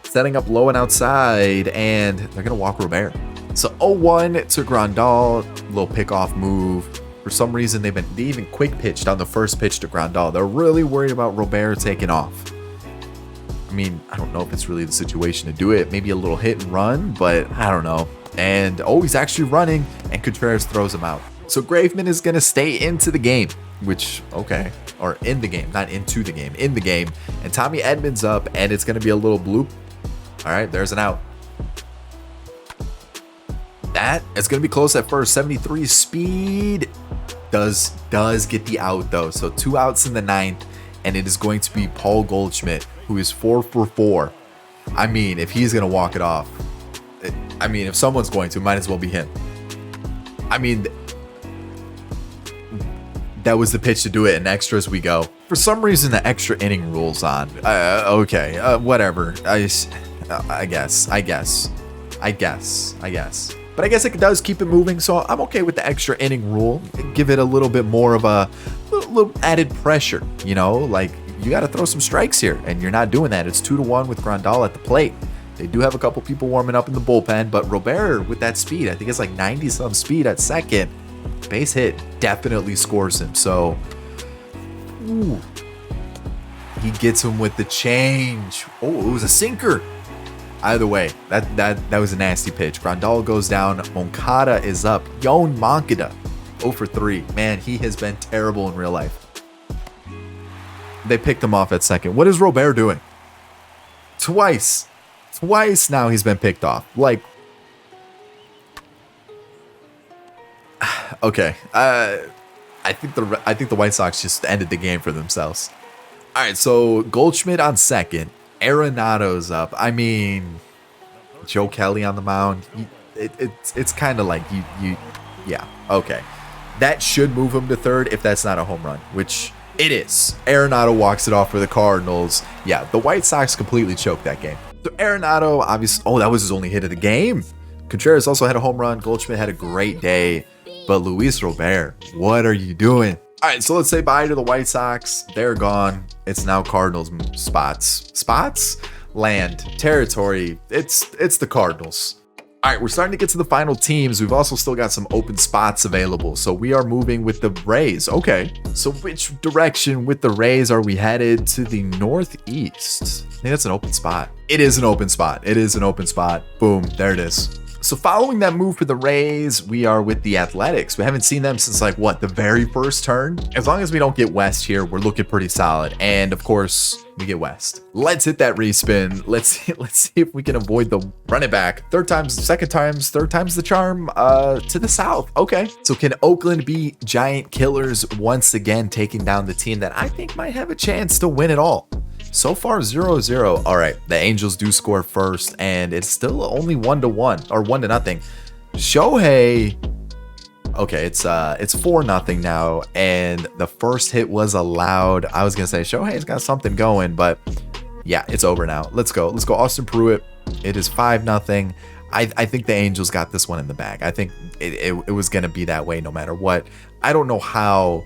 setting up low and outside, and they're gonna walk Robert. So 0-1 to Grandal, little pickoff move. For some reason, they even quick pitched on the first pitch to Grandal. They're really worried about Robert taking off. I mean, I don't know if it's really the situation to do it. Maybe a little hit and run, but I don't know. And he's actually running, and Contreras throws him out. So Graveman is gonna stay into the game, which, okay, or in the game, not into the game, in the game. And Tommy Edmonds up, and it's gonna be a little bloop. All right, there's an out. That is going to be close at first. 73 speed does get the out though. So 2 outs in the 9th, and it is going to be Paul Goldschmidt, who is 4 for 4. I mean, if he's going to walk it off, if someone's going to, might as well be him. I mean, that was the pitch to do it. In extras we go. For some reason, the extra inning rule's on. Okay, whatever. I guess. But I guess it does keep it moving, so I'm okay with the extra inning rule. Give it a little bit more of a little added pressure, like you got to throw some strikes here, and you're not doing that. It's 2-1 with Grandal at the plate. They do have a couple people warming up in the bullpen, but Robert with that speed, I think it's like 90-some speed at second. Base hit definitely scores him, so ooh, he gets him with the change. Oh, it was a sinker. Either way, that was a nasty pitch. Grandal goes down. Moncada is up. Yon Moncada, 0 for 3. Man, he has been terrible in real life. They picked him off at second. What is Robert doing? Twice now he's been picked off. Like, okay. I think the White Sox just ended the game for themselves. All right, so Goldschmidt on second. Arenado's up. I mean, Joe Kelly on the mound. It's kind of like yeah, okay. That should move him to third if that's not a home run, which it is. Arenado walks it off for the Cardinals. Yeah, the White Sox completely choked that game. So Arenado, obviously, that was his only hit of the game. Contreras also had a home run. Goldschmidt had a great day. But Luis Robert, what are you doing? All right, so let's say bye to the White Sox. They're gone. It's now Cardinals spots, land, territory. It's the Cardinals. All right, we're starting to get to the final teams. We've also still got some open spots available. So we are moving with the Rays. Okay, so which direction with the Rays are we headed? To the northeast. I think that's an open spot. It is an open spot. Boom, there it is. So following that move for the Rays, we are with the Athletics. We haven't seen them since like the very first turn. As long as we don't get West here, we're looking pretty solid. And of course, we get West. Let's hit that respin. Let's see if we can avoid the run it back. Third time's the charm to the south. Okay. So can Oakland be giant killers once again, taking down the team that I think might have a chance to win it all? So far 0-0. All right, the Angels do score first, and it's still only 1-1 or 1-0. Shohei, okay, it's 4-0 now, and the first hit was allowed. I was gonna say Shohei's got something going, but yeah, it's over now. Let's go Austin Pruitt. It is 5-0. I think the Angels got this one in the bag. I think it was gonna be that way no matter what. I don't know how.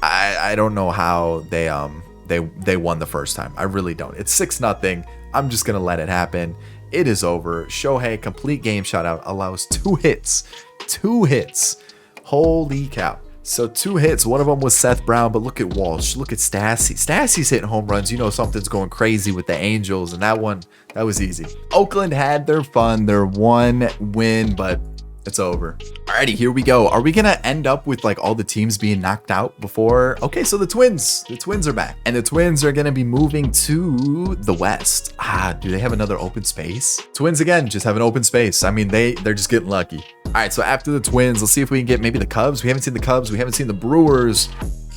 I don't know how they won the first time. I really don't. It's 6-0. I'm just gonna let it happen. It is over. Shohei, complete game shutout, allows 2 hits. 2 hits. Holy cow. So 2 hits. One of them was Seth Brown, but look at Walsh. Look at Stassi. Stassi's hitting home runs. You know something's going crazy with the Angels, and that was easy. Oakland had their fun, their one win, but It's over. Alrighty, here we go. Are we gonna end up with like all the teams being knocked out before? Okay, so the Twins are back, and the Twins are gonna be moving to the West. Do they have another open space? Twins again, just have an open space. I mean, they're just getting lucky. All right, so after the Twins, let's see if we can get maybe the Cubs. We haven't seen the Cubs. We haven't seen the Brewers.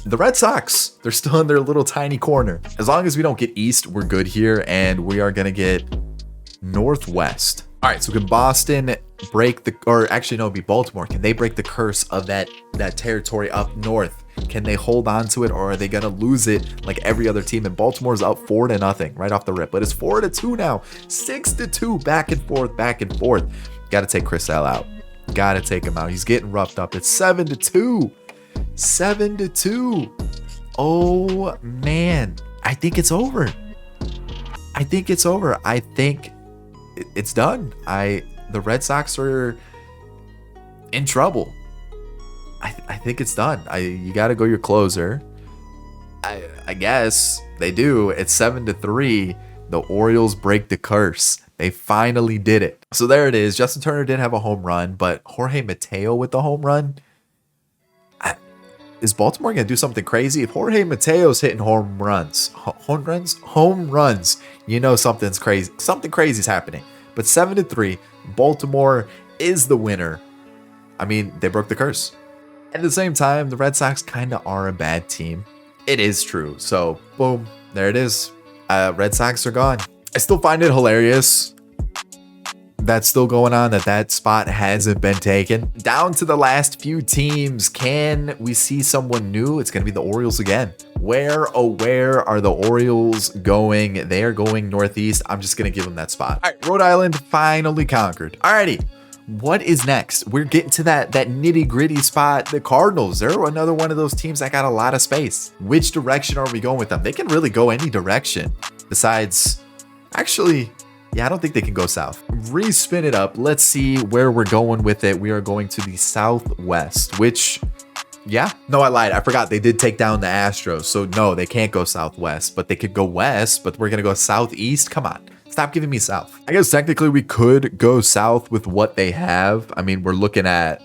The Red Sox, they're still in their little tiny corner. As long as we don't get East, we're good here, and we are gonna get Northwest. All right, so can Boston break the, or actually no, it'd be Baltimore. Can they break the curse of that territory up north? Can they hold on to it, or are they gonna lose it like every other team? And Baltimore's up 4-0 right off the rip, but it's 4-2 now, 6-2, back and forth, back and forth. Got to take Chris Sale out. Got to take him out. He's getting roughed up. It's 7-2, 7-2. Oh man, I think it's over. I think it's over. I think it's done. The Red Sox are in trouble. I think it's done. You got to go your closer. I guess they do. It's 7-3. The Orioles break the curse. They finally did it. So there it is. Justin Turner did have a home run, but Jorge Mateo with the home run. Is Baltimore going to do something crazy? If Jorge Mateo's hitting home runs, you know something's crazy. Something crazy is happening. But 7-3, Baltimore is the winner. I mean, they broke the curse. At the same time, the Red Sox kind of are a bad team. It is true. So, boom, there it is. Red Sox are gone. I still find it hilarious that's still going on, that spot hasn't been taken. Down to the last few teams. Can we see someone new? It's going to be the Orioles again. Where are the Orioles going? They are going northeast. I'm just going to give them that spot. All right, Rhode Island finally conquered. Alrighty, what is next? We're getting to that nitty gritty spot. The Cardinals, they're another one of those teams that got a lot of space. Which direction are we going with them? They can really go any direction besides, actually, yeah, I don't think they can go south. Respin it up. Let's see where we're going with it. We are going to the southwest, which, yeah, no, I lied. I forgot they did take down the Astros. So no, they can't go southwest, but they could go west, but we're going to go southeast. Come on, stop giving me south. I guess technically we could go south with what they have. I mean, we're looking at,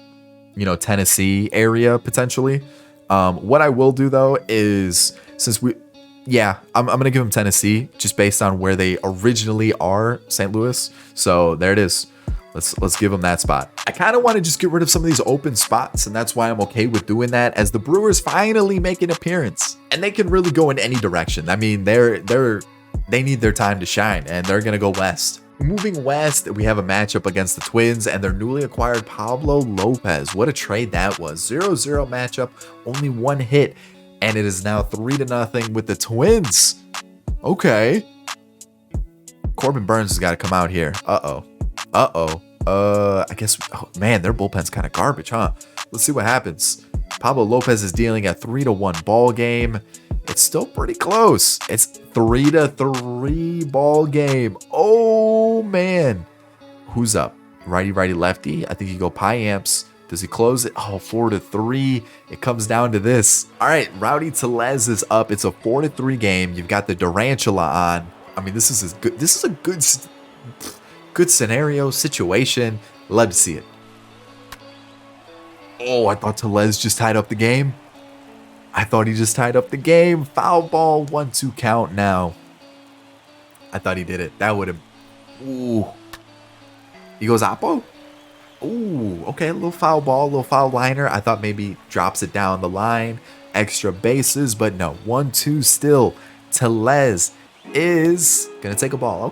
Tennessee area potentially. What I will do though is, I'm going to give them Tennessee just based on where they originally are, St. Louis. So there it is. Let's give them that spot. I kind of want to just get rid of some of these open spots, and that's why I'm okay with doing that, as the Brewers finally make an appearance. And they can really go in any direction. I mean, they need their time to shine, and they're going to go west. Moving west, we have a matchup against the Twins and their newly acquired Pablo Lopez. What a trade that was. 0-0 matchup, only one hit. And it is now 3-0 with the Twins. Okay. Corbin Burns has got to come out here. I guess, oh man, their bullpen's kind of garbage, huh? Let's see what happens. Pablo Lopez is dealing a 3-1 ball game. It's still pretty close. It's 3-3 ball game. Oh man. Who's up? Righty, lefty. I think you go Piamps. Does he close it? Oh, 4-3. It comes down to this. All right, Rowdy Tellez is up. It's a 4-3 game. You've got the Durantula on. I mean, this is a good scenario, situation. Love to see it. Oh, I thought Tellez just tied up the game. Foul ball, 1-2 count now. I thought he did it. That would have. Ooh. He goes Oppo? Ooh, okay, a little foul ball, a little foul liner. I thought maybe drops it down the line, extra bases, but no, 1-2 still. Tellez is gonna take a ball.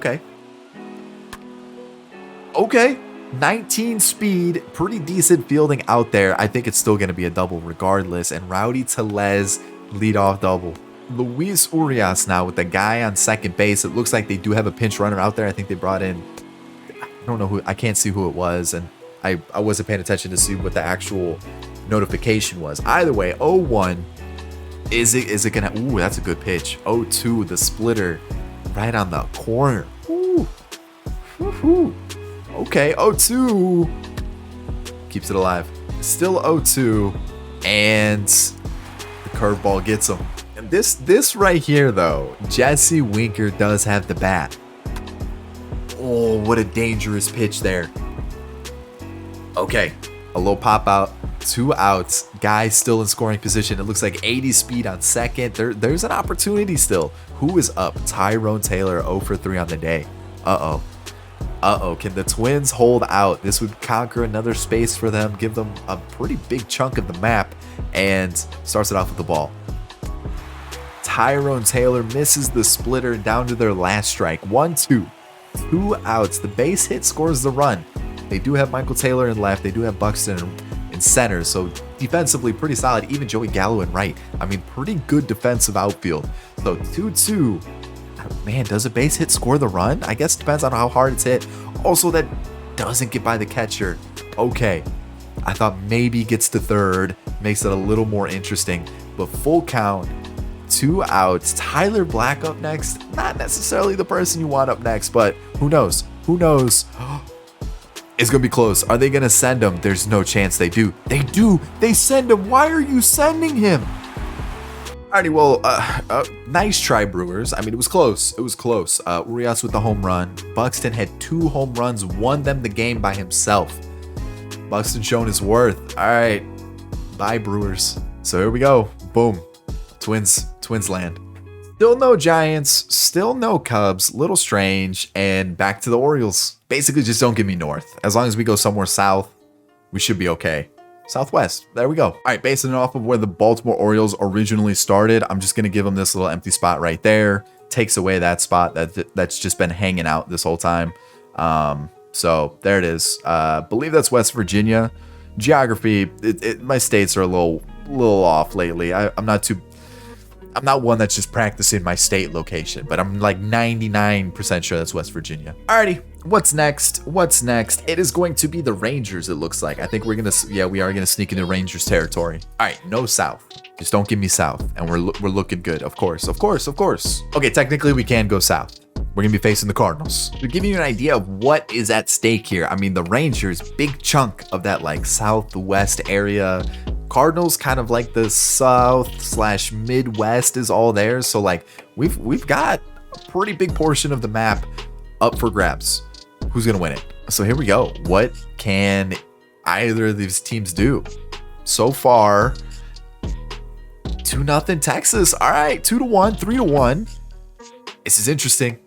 Okay, 19 speed, pretty decent fielding out there. I think it's still gonna be a double regardless. And Rowdy Tellez leadoff double. Luis Urias now with the guy on second base. It looks like they do have a pinch runner out there. I think they brought in, I don't know who, I can't see who it was, and I wasn't paying attention to see what the actual notification was. Either way, 0-1. Is it gonna? Ooh, that's a good pitch. 0-2, the splitter, right on the corner. Ooh, woo-hoo. Okay, 0-2 keeps it alive. Still 0-2, and the curveball gets him. And this right here though, Jesse Winker does have the bat. Oh, what a dangerous pitch there. Okay, a little pop out, 2 outs, guy still in scoring position. It looks like 80 speed on second. There's an opportunity still. Who is up? Tyrone Taylor, 0 for 3 on the day. Uh-oh, can the Twins hold out? This would conquer another space for them, give them a pretty big chunk of the map, and starts it off with the ball. Tyrone Taylor misses the splitter down to their last strike. 1-2, 2 outs. The base hit scores the run. They do have Michael Taylor in left. They do have Buxton in center, so defensively pretty solid. Even Joey Gallo in right. I mean, pretty good defensive outfield. So 2-2. Man, does a base hit score the run? I guess it depends on how hard it's hit. Also, that doesn't get by the catcher. Okay, I thought maybe gets to third, makes it a little more interesting. But full count, 2 outs. Tyler Black up next. Not necessarily the person you want up next, but who knows? Who knows? It's going to be close. Are they going to send him? There's no chance they do. They do. They send him. Why are you sending him? Alrighty, well, nice try, Brewers. I mean, it was close. It was close. Urias with the home run. Buxton had 2 home runs, won them the game by himself. Buxton showing his worth. All right, bye, Brewers. So here we go. Boom. Twins land. Still no Giants, still no Cubs, little strange, and back to the Orioles. Basically, just don't give me north. As long as we go somewhere south, we should be okay. Southwest. There we go. All right, basing it off of where the Baltimore Orioles originally started, I'm just going to give them this little empty spot right there. Takes away that spot that's just been hanging out this whole time. So there it is. Believe that's West Virginia. Geography, my states are a little off lately. I'm not one that's just practicing my state location, but I'm like 99% sure that's West Virginia. Alrighty, what's next? It is going to be the Rangers, it looks like. I think we are gonna sneak into Rangers territory. All right, no South. Just don't give me South, and we're looking good, of course. Okay, technically we can go South. We're gonna be facing the Cardinals. To give you an idea of what is at stake here, I mean, the Rangers, big chunk of that like Southwest area. Cardinals kind of like the South/Midwest is all there. So like we've got a pretty big portion of the map up for grabs. Who's gonna win it? So here we go. What can either of these teams do? So far, 2-0 Texas. All right, 2-1, 3-1. This is interesting.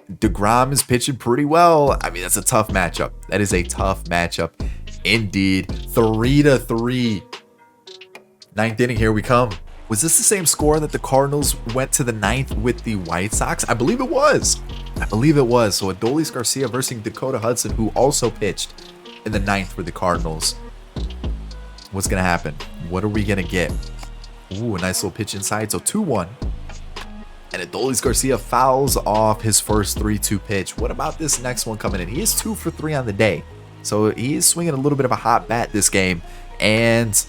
DeGrom is pitching pretty well. I mean, that's a tough matchup. That is a tough matchup indeed. 3-3. 9th inning, here we come. Was this the same score that the Cardinals went to the 9th with the White Sox? I believe it was. So Adolis Garcia versus Dakota Hudson, who also pitched in the 9th for the Cardinals. What's going to happen? What are we going to get? Ooh, a nice little pitch inside. So 2-1. And Adolis Garcia fouls off his first 3-2 pitch. What about this next one coming in? He is 2 for 3 on the day. So he is swinging a little bit of a hot bat this game. And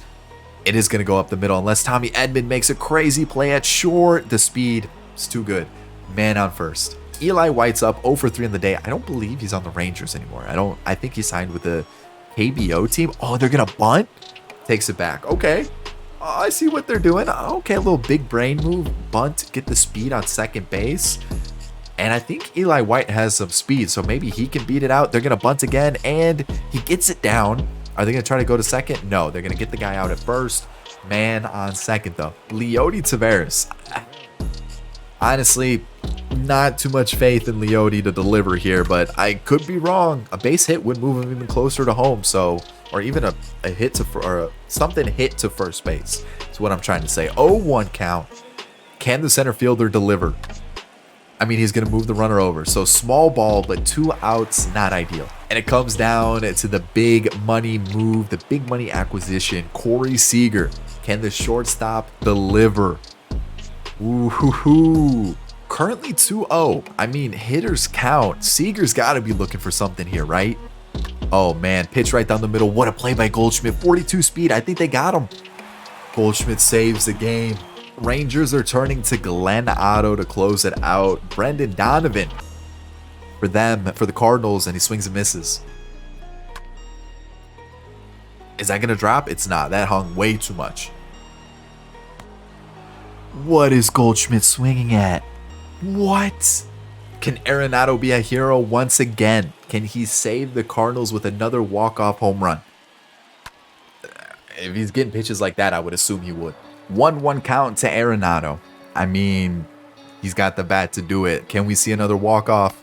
it is going to go up the middle unless Tommy Edman makes a crazy play at short. The speed is too good. Man on first. Eli White's up 0 for 3 on the day. I don't believe he's on the Rangers anymore. I think he signed with the KBO team. Oh, they're going to bunt? Takes it back. Okay. Oh, I see what they're doing. Okay, a little big brain move. Bunt, get the speed on second base. And I think Eli White has some speed, so maybe he can beat it out. They're going to bunt again, and he gets it down. Are they going to try to go to second? No, they're going to get the guy out at first. Man on second, though. Leody Taveras. Honestly, not too much faith in Leody to deliver here, but I could be wrong. A base hit would move him even closer to home, so, or even a hit to, or something hit to first base. That's what I'm trying to say. 0-1 count. Can the center fielder deliver? I mean, he's going to move the runner over. So small ball, but 2 outs, not ideal. And it comes down to the big money move, the big money acquisition. Corey Seager. Can the shortstop deliver? Ooh, currently 2-0. I mean, hitters count. Seager's got to be looking for something here, right? Oh, man. Pitch right down the middle. What a play by Goldschmidt. 42 speed. I think they got him. Goldschmidt saves the game. Rangers are turning to Glenn Otto to close it out. Brendan Donovan for the Cardinals, and he swings and misses. Is that going to drop? It's not. That hung way too much. What is Goldschmidt swinging at? What? Can Arenado be a hero once again? Can he save the Cardinals with another walk-off home run? If he's getting pitches like that, I would assume he would. 1-1 count to Arenado. I mean, he's got the bat to do it. Can we see another walk-off?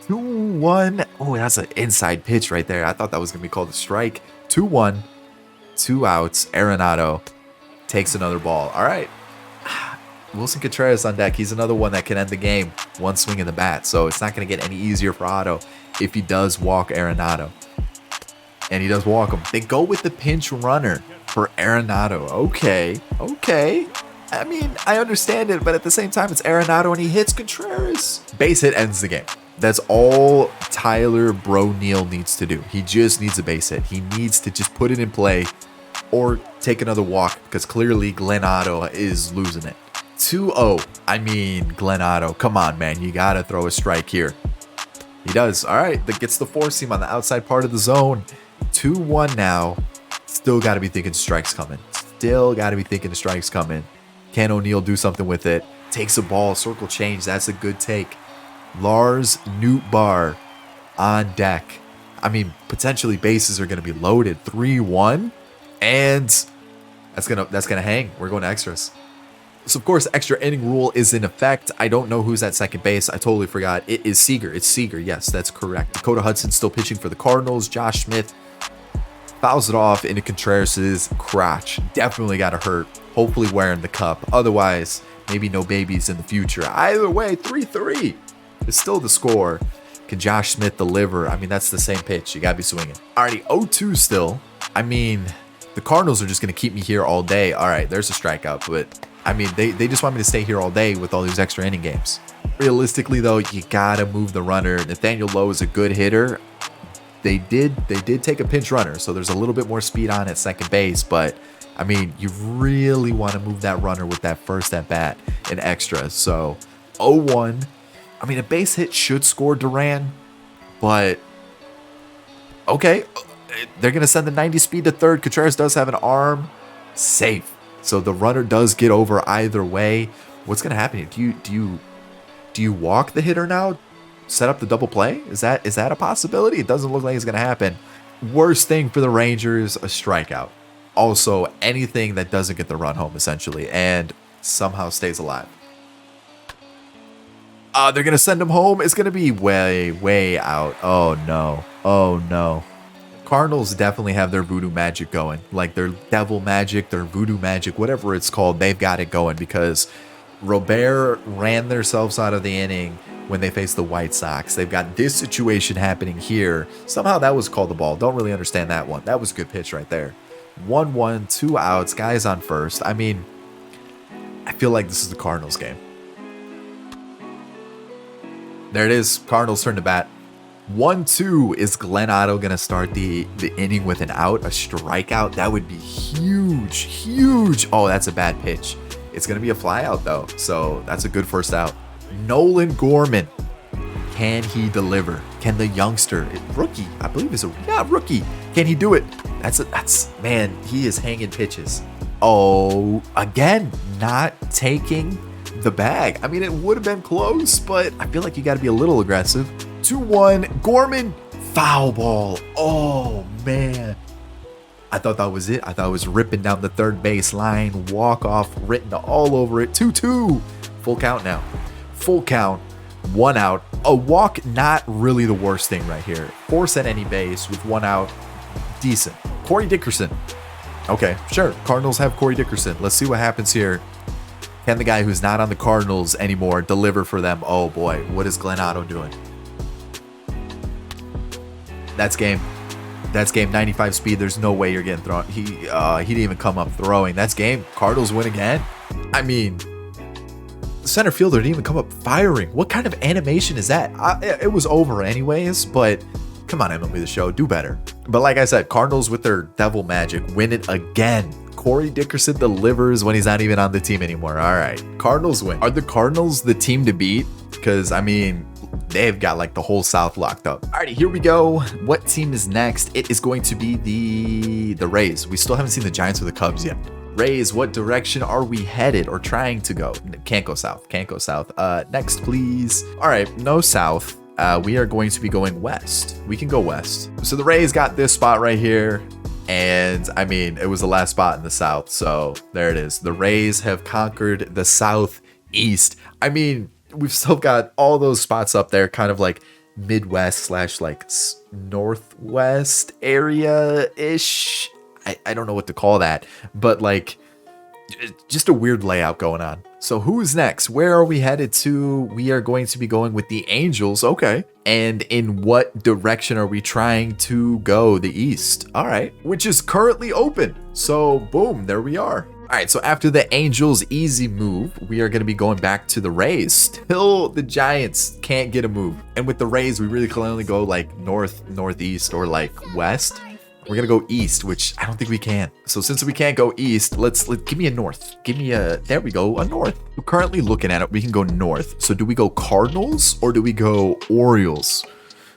2-1. Oh, that's an inside pitch right there. I thought that was going to be called a strike. 2-1. 2 outs. Arenado takes another ball. All right. Wilson Contreras on deck. He's another one that can end the game. One swing of the bat. So it's not going to get any easier for Otto if he does walk Arenado. And he does walk him. They go with the pinch runner for Arenado. Okay. I mean, I understand it, but at the same time, it's Arenado and he hits Contreras. Base hit ends the game. That's all Tyler Bro Neal needs to do. He just needs a base hit. He needs to just put it in play or take another walk because clearly Glenn Otto is losing it. 2-0. I mean, Glenn Otto, come on, man. You got to throw a strike here. He does. All right. That gets the four seam on the outside part of the zone. 2-1 now. Still got to be thinking strikes coming. Can O'Neal do something with it? Takes a ball, circle change. That's a good take. Lars Nootbaar on deck. I mean, potentially bases are going to be loaded. 3-1, and that's gonna hang. We're going to extras. So of course, extra inning rule is in effect. I don't know who's at second base. I totally forgot. It is Seager. It's Seager. Yes, that's correct. Dakota Hudson still pitching for the Cardinals. Josh Smith fouls it off into Contreras' crotch. Definitely got to hurt. Hopefully wearing the cup. Otherwise, maybe no babies in the future. Either way, 3-3. It's still the score. Can Josh Smith deliver? I mean, that's the same pitch. You got to be swinging. Alrighty, 0-2 still. I mean, the Cardinals are just going to keep me here all day. All right, there's a strikeout. But, I mean, they just want me to stay here all day with all these extra inning games. Realistically, though, you got to move the runner. Nathaniel Lowe is a good hitter. They did take a pinch runner, so there's a little bit more speed on at second base. But, I mean, you really want to move that runner with that first at bat in extra. So, 0-1. I mean, a base hit should score Duran, but okay. They're going to send the 90 speed to third. Contreras does have an arm. Safe. So the runner does get over either way. What's going to happen here? Do you walk the hitter now? Set up the double play? Is that a possibility? It doesn't look like it's going to happen. Worst thing for the Rangers, a strikeout. Also, anything that doesn't get the run home, essentially, and somehow stays alive. They're going to send him home. It's going to be way out. Oh, no. Cardinals definitely have their voodoo magic going. Like their devil magic, their voodoo magic, whatever it's called. They've got it going because Robert ran themselves out of the inning when they faced the White Sox. They've got this situation happening here. Somehow that was called the ball. Don't really understand that one. That was a good pitch right there. 1-1, 2 outs. Guys on first. I mean, I feel like this is the Cardinals game. There it is. Cardinals turn to bat. 1-2. Is Glenn Otto going to start the inning with an out, a strikeout? That would be huge. Oh, that's a bad pitch. It's going to be a fly out, though. So that's a good first out. Nolan Gorman. Can he deliver? Can the youngster, rookie, I believe is a rookie. Can he do it? Man, he is hanging pitches. Oh, again, not taking the bag. I mean, it would have been close, but I feel like you got to be a little aggressive. 2-1, Gorman, foul ball. Oh, man. I thought that was it. I thought it was ripping down the third base line, walk off, written all over it. 2-2. Full count now. Full count, 1 out. A walk, not really the worst thing right here. Force at any base with 1 out, decent. Corey Dickerson. Okay, sure. Cardinals have Corey Dickerson. Let's see what happens here. Can the guy who's not on the Cardinals anymore deliver for them? Oh boy, what is Glenn Otto doing? That's game. 95 speed. There's no way you're getting thrown. He didn't even come up throwing. That's game. Cardinals win again. I mean, the center fielder didn't even come up firing. What kind of animation is that? It was over anyways, but come on, MLB the Show, do better. But like I said, Cardinals with their devil magic win it again. Corey Dickerson delivers when he's not even on the team anymore. All right, Cardinals win. Are the Cardinals the team to beat? Because, I mean, they've got like the whole South locked up. Alrighty, here we go. What team is next? It is going to be the Rays. We still haven't seen the Giants or the Cubs yet. Rays, what direction are we headed or trying to go? Can't go south. Next, please. All right, no south. we are going to be going west. We can go west. So the Rays got this spot right here. And I mean, it was the last spot in the South. So there it is. The Rays have conquered the Southeast. I mean, we've still got all those spots up there, kind of like Midwest / like Northwest area-ish. I don't know what to call that, but like just a weird layout going on. So who's next? Where are we headed to? We are going to be going with the Angels. Okay. And in what direction are we trying to go? The East. All right. Which is currently open. So boom, there we are. All right. So after the Angels' easy move, we are going to be going back to the Rays. Still, the Giants can't get a move. And with the Rays, we really can only go like north, northeast, or like west. We're gonna go east, which I don't think we can. So since we can't go east, let's give me a north. Give me a, there we go, a north. We're currently looking at it. We can go north. So do we go Cardinals or do we go Orioles?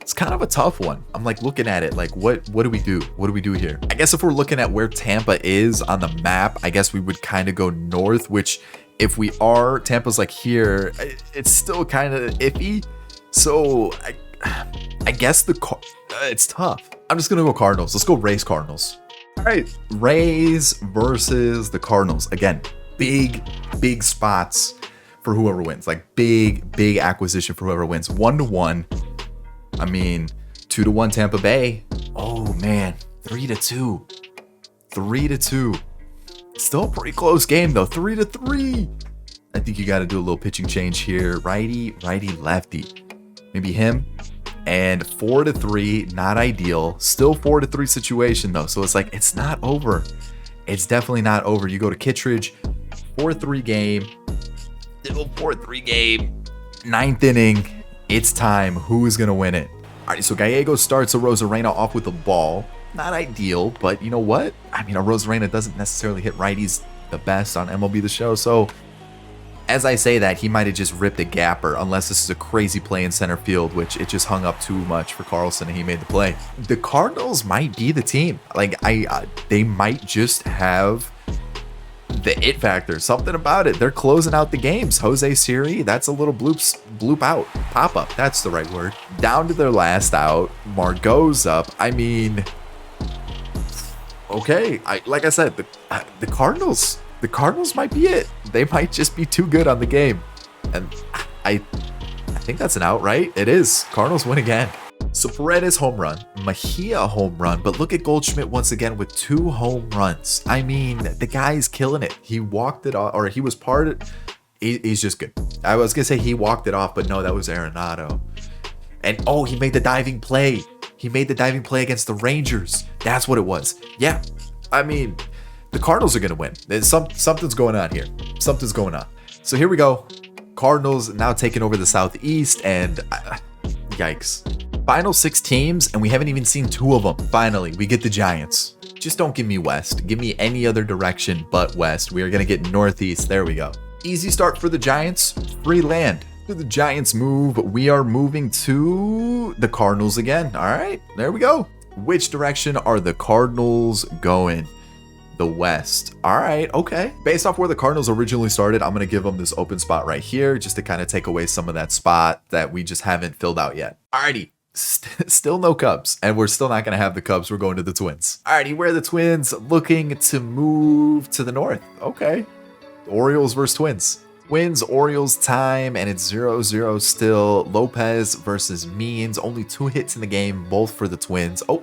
It's kind of a tough one. I'm like looking at it like, what do we do? What do we do here? I guess if we're looking at where Tampa is on the map, I guess we would kind of go north, which if we are, Tampa's like here, it's still kind of iffy. So I guess it's tough. I'm just going to go Cardinals. Let's go Rays Cardinals. All right. Rays versus the Cardinals. Again, big spots for whoever wins. Like big acquisition for whoever wins. 1-1. I mean, 2-1 Tampa Bay. Oh, man. 3-2. 3-2. Still a pretty close game, though. 3-3. I think you got to do a little pitching change here. Righty, lefty. Maybe him. And 4-3, not ideal. Still 4-3 situation though. So it's like, it's not over. It's definitely not over. You go to Kittredge, 4-3 game. Still 4-3 game. 9th inning. It's time. Who is going to win it? All right, so Gallego starts Arozarena off with a ball. Not ideal, but you know what? I mean, Arozarena doesn't necessarily hit righties the best on MLB The Show. So as I say that, he might have just ripped a gapper, unless this is a crazy play in center field, which it just hung up too much for Carlson and he made the play. The Cardinals might be the team. Like, they might just have the it factor, something about it. They're closing out the games. Jose Siri, that's a little bloop out, pop up. That's the right word. Down to their last out. Margot's up. I mean, okay. Like I said, the Cardinals. The Cardinals might be it. They might just be too good on the game. And I think that's an out, right? It is. Cardinals win again. So Paredes home run, Mejia home run, but look at Goldschmidt once again with 2 home runs. I mean, the guy's killing it. He walked it off, or he was he's just good. I was going to say he walked it off, but no, that was Arenado. And oh, he made the diving play. He made the diving play against the Rangers. That's what it was. Yeah, I mean, the Cardinals are going to win. Something's going on here. Something's going on. So here we go. Cardinals now taking over the Southeast, and yikes. Final 6 teams, and we haven't even seen 2 of them. Finally, we get the Giants. Just don't give me West. Give me any other direction but West. We are going to get Northeast. There we go. Easy start for the Giants. Free land. To the Giants move, we are moving to the Cardinals again. All right, there we go. Which direction are the Cardinals going? The West. All right, okay. Based off where the Cardinals originally started, I'm going to give them this open spot right here just to kind of take away some of that spot that we just haven't filled out yet. Alrighty. Still no Cubs, and we're still not going to have the Cubs. We're going to the Twins. Alrighty, where are the Twins looking to move to the north? Okay. Orioles versus Twins. Twins, Orioles time, and it's 0-0 still. Lopez versus Means. Only 2 hits in the game, both for the Twins. Oh,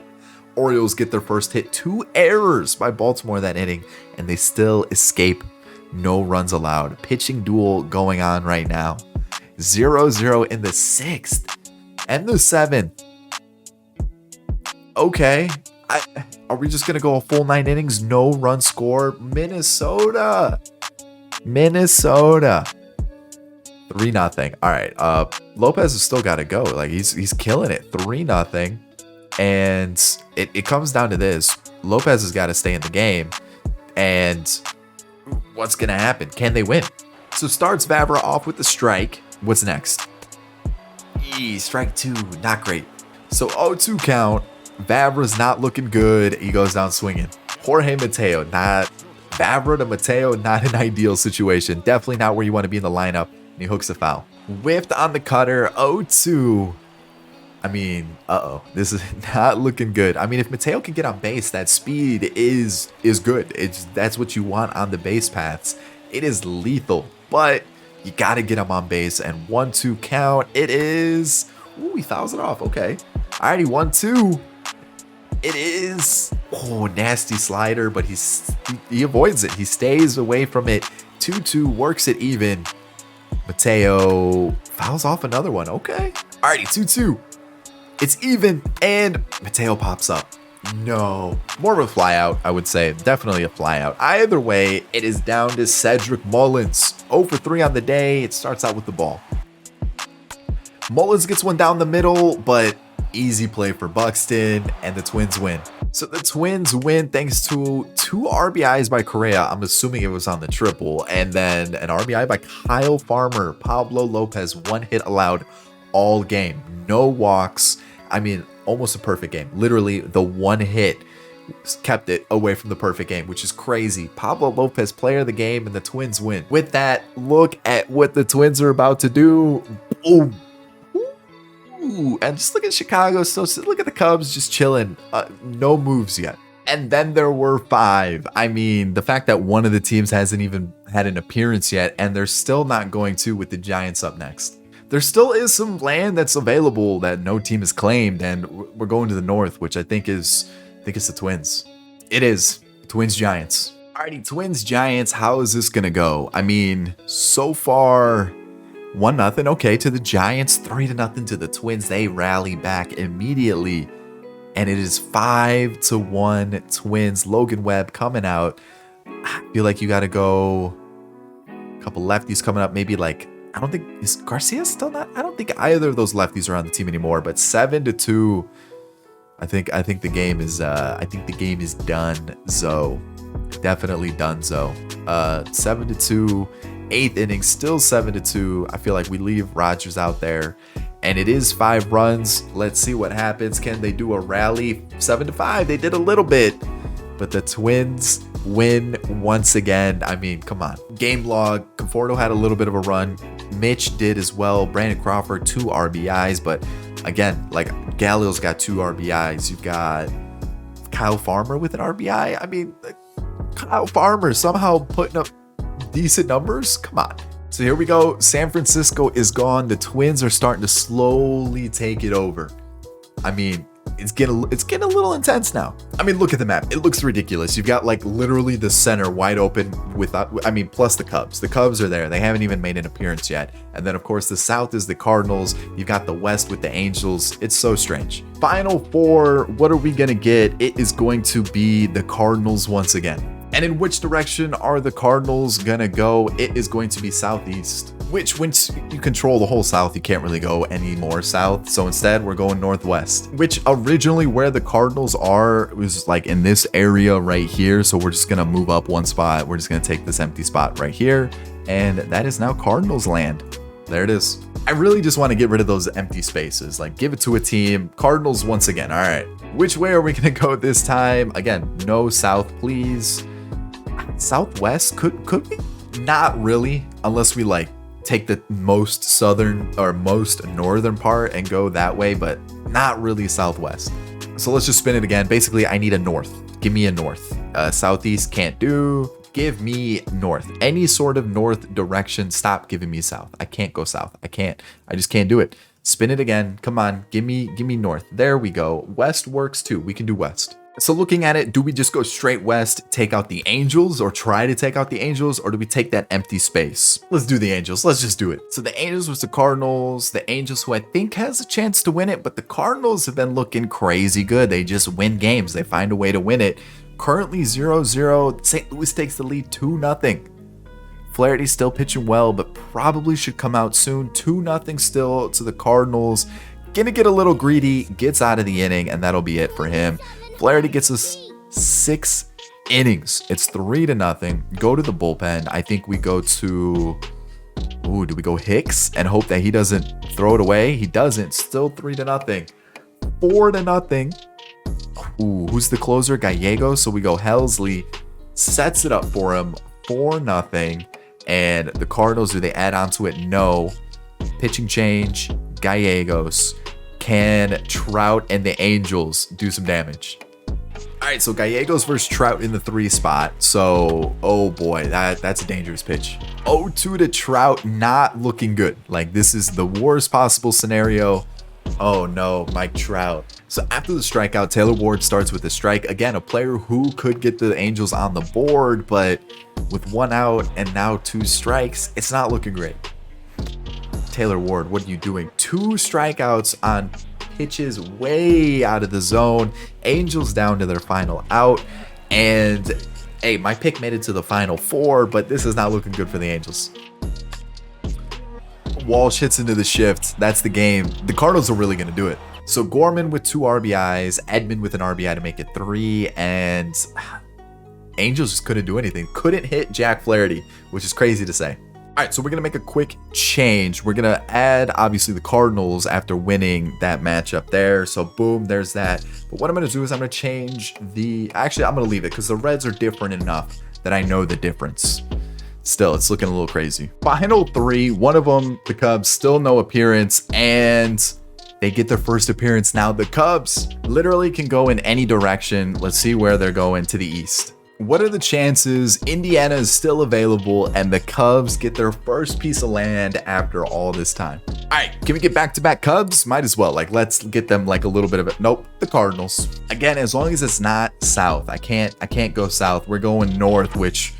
Orioles get their first hit. 2 errors by Baltimore that inning, and they still escape. No runs allowed. Pitching duel going on right now. 0-0 in the 6th and the 7th. Okay. Are we just going to go a full 9 innings? No run score. Minnesota. 3-0. All right. Lopez has still got to go. Like he's killing it. 3-0. And it comes down to this. Lopez has got to stay in the game. And what's going to happen? Can they win? So starts Vavra off with the strike. What's next? Strike 2. Not great. So 0-2 count. Vavra's not looking good. He goes down swinging. Jorge Mateo. Vavra to Mateo. Not an ideal situation. Definitely not where you want to be in the lineup. And he hooks a foul. Whiffed on the cutter. 0-2. I mean, this is not looking good. I mean, if Mateo can get on base, that speed is good. That's what you want on the base paths. It is lethal, but you got to get him on base. And 1-2 count. It is. Ooh, he fouls it off. Okay. Alrighty, 1-2. It is. Oh, nasty slider, but he avoids it. He stays away from it. 2-2 works it even. Mateo fouls off another one. Okay. Alrighty, 2-2. It's even, and Mateo pops up. No. More of a flyout, I would say. Definitely a flyout. Either way, it is down to Cedric Mullins. 0 for 3 on the day. It starts out with the ball. Mullins gets one down the middle, but easy play for Buxton, and the Twins win. So the Twins win thanks to 2 RBIs by Correa. I'm assuming it was on the triple. And then an RBI by Kyle Farmer. Pablo Lopez, 1 hit allowed all game. No walks. I mean, almost a perfect game. Literally, the 1 hit kept it away from the perfect game, which is crazy. Pablo Lopez, player of the game, and the Twins win. With that, look at what the Twins are about to do. Boom. Ooh, and just look at Chicago. So look at the Cubs just chilling. No moves yet. And then there were 5. I mean, the fact that one of the teams hasn't even had an appearance yet, and they're still not going to with the Giants up next. There still is some land that's available that no team has claimed, and we're going to the north, which I think it's the Twins. It is. Twins Giants. Alrighty, Twins Giants. How is this gonna go? I mean, so far 1-0. Okay, to the Giants. 3-0 to the Twins. They rally back immediately, and it is 5-1 Twins. Logan Webb coming out. I feel like you got to go. A couple lefties coming up. Maybe like. I don't think, is Garcia still not? I don't think either of those lefties are on the team anymore. But 7-2, I think the game is done. So definitely done. So 7-2, 8th inning, still 7-2. I feel like we leave Rogers out there, and it is 5 runs. Let's see what happens. Can they do a rally? 7-5. They did a little bit, but the Twins win once again. I mean, come on. Game log. Conforto had a little bit of a run. Mitch did as well. Brandon Crawford, 2 RBIs. But again, like Galil's got 2 RBIs. You've got Kyle Farmer with an RBI. I mean, Kyle Farmer somehow putting up decent numbers. Come on. So here we go. San Francisco is gone. The Twins are starting to slowly take it over. I mean, it's getting a little intense now. I mean, look at the map. It looks ridiculous. You've got like literally the center wide open without, I mean, plus the Cubs. The Cubs are there. They haven't even made an appearance yet. And then of course the South is the Cardinals. You've got the West with the Angels. It's so strange. Final 4, what are we going to get? It is going to be the Cardinals once again. And in which direction are the Cardinals going to go? It is going to be southeast, which once you control the whole South, you can't really go any more south. So instead, we're going northwest, which originally where the Cardinals are was like in this area right here. So we're just going to move up 1 spot. We're just going to take this empty spot right here. And that is now Cardinals land. There it is. I really just want to get rid of those empty spaces. Like give it to a team. Cardinals once again. All right. Which way are we going to go this time? Again, no south, please. Southwest? Could we? Not really, unless we like take the most southern or most northern part and go that way, but not really southwest. So let's just spin it again. Basically, I need a north. Give me a north. Southeast can't do. Give me north. Any sort of north direction. Stop giving me south. I can't go south. I just can't do it. Spin it again. Come on. Give me north. There we go. West works too. We can do west. So looking at it, do we just go straight west, take out the Angels, or try to take out the Angels, or do we take that empty space? Let's do the Angels. Let's just do it. So the Angels was the Cardinals, the Angels who I think has a chance to win it, but the Cardinals have been looking crazy good. They just win games. They find a way to win it. Currently 0-0. St. Louis takes the lead 2-0. Flaherty's still pitching well, but probably should come out soon. 2-0 still to the Cardinals. Gonna get a little greedy, gets out of the inning, and that'll be it for him. Flaherty gets us 6 innings. It's 3-0. Go to the bullpen. I think we go to... Ooh, do we go Hicks and hope that he doesn't throw it away? He doesn't. Still 3-0. 4-0. Ooh, who's the closer? Gallegos. So we go Helsley. Sets it up for him. 4-0. And the Cardinals, do they add on to it? No. Pitching change. Gallegos. can Trout and the Angels do some damage? All right, so Gallegos versus Trout in the 3 spot. So, oh boy, that's a dangerous pitch. 0-2 to Trout, not looking good. Like, this is the worst possible scenario. Oh no, Mike Trout. So after the strikeout, Taylor Ward starts with a strike. Again, a player who could get the Angels on the board, but with 1 out and now 2 strikes, it's not looking great. Taylor Ward, what are you doing? 2 strikeouts on pitches way out of the zone. Angels down to their final out. And hey, my pick made it to the final 4, but this is not looking good for the Angels. Walsh hits into the shift. That's the game. The Cardinals are really going to do it. So Gorman with 2 RBIs, Edman with an RBI to make it 3, and Angels just couldn't do anything. Couldn't hit Jack Flaherty, which is crazy to say. All right, so we're going to make a quick change. We're going to add, obviously, the Cardinals after winning that matchup there. So, boom, there's that. But what I'm going to do is I'm going to change the... Actually, I'm going to leave it because the Reds are different enough that I know the difference. Still, it's looking a little crazy. Final 3, one of them, the Cubs, still no appearance, and they get their first appearance now. The Cubs literally can go in any direction. Let's see where they're going, to the east. What are the chances Indiana is still available and the Cubs get their first piece of land after all this time? All right, can we get back-to-back Cubs? Might as well. Like, let's get them like a little bit of it. Nope, the Cardinals. Again, as long as it's not south. I can't go south. We're going north, which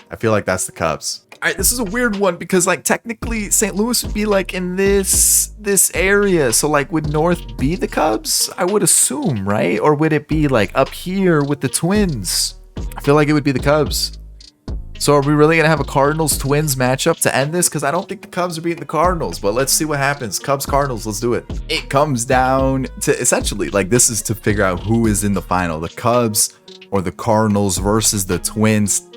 I feel like that's the Cubs. All right, this is a weird one because like technically St. Louis would be like in this area. So like would North be the Cubs? I would assume, right? Or would it be like up here with the Twins? I feel like it would be the Cubs. So are we really going to have a Cardinals-Twins matchup to end this? Because I don't think the Cubs are beating the Cardinals, but let's see what happens. Cubs-Cardinals, let's do it. It comes down to essentially, like this is to figure out who is in the final, the Cubs or the Cardinals versus the Twins.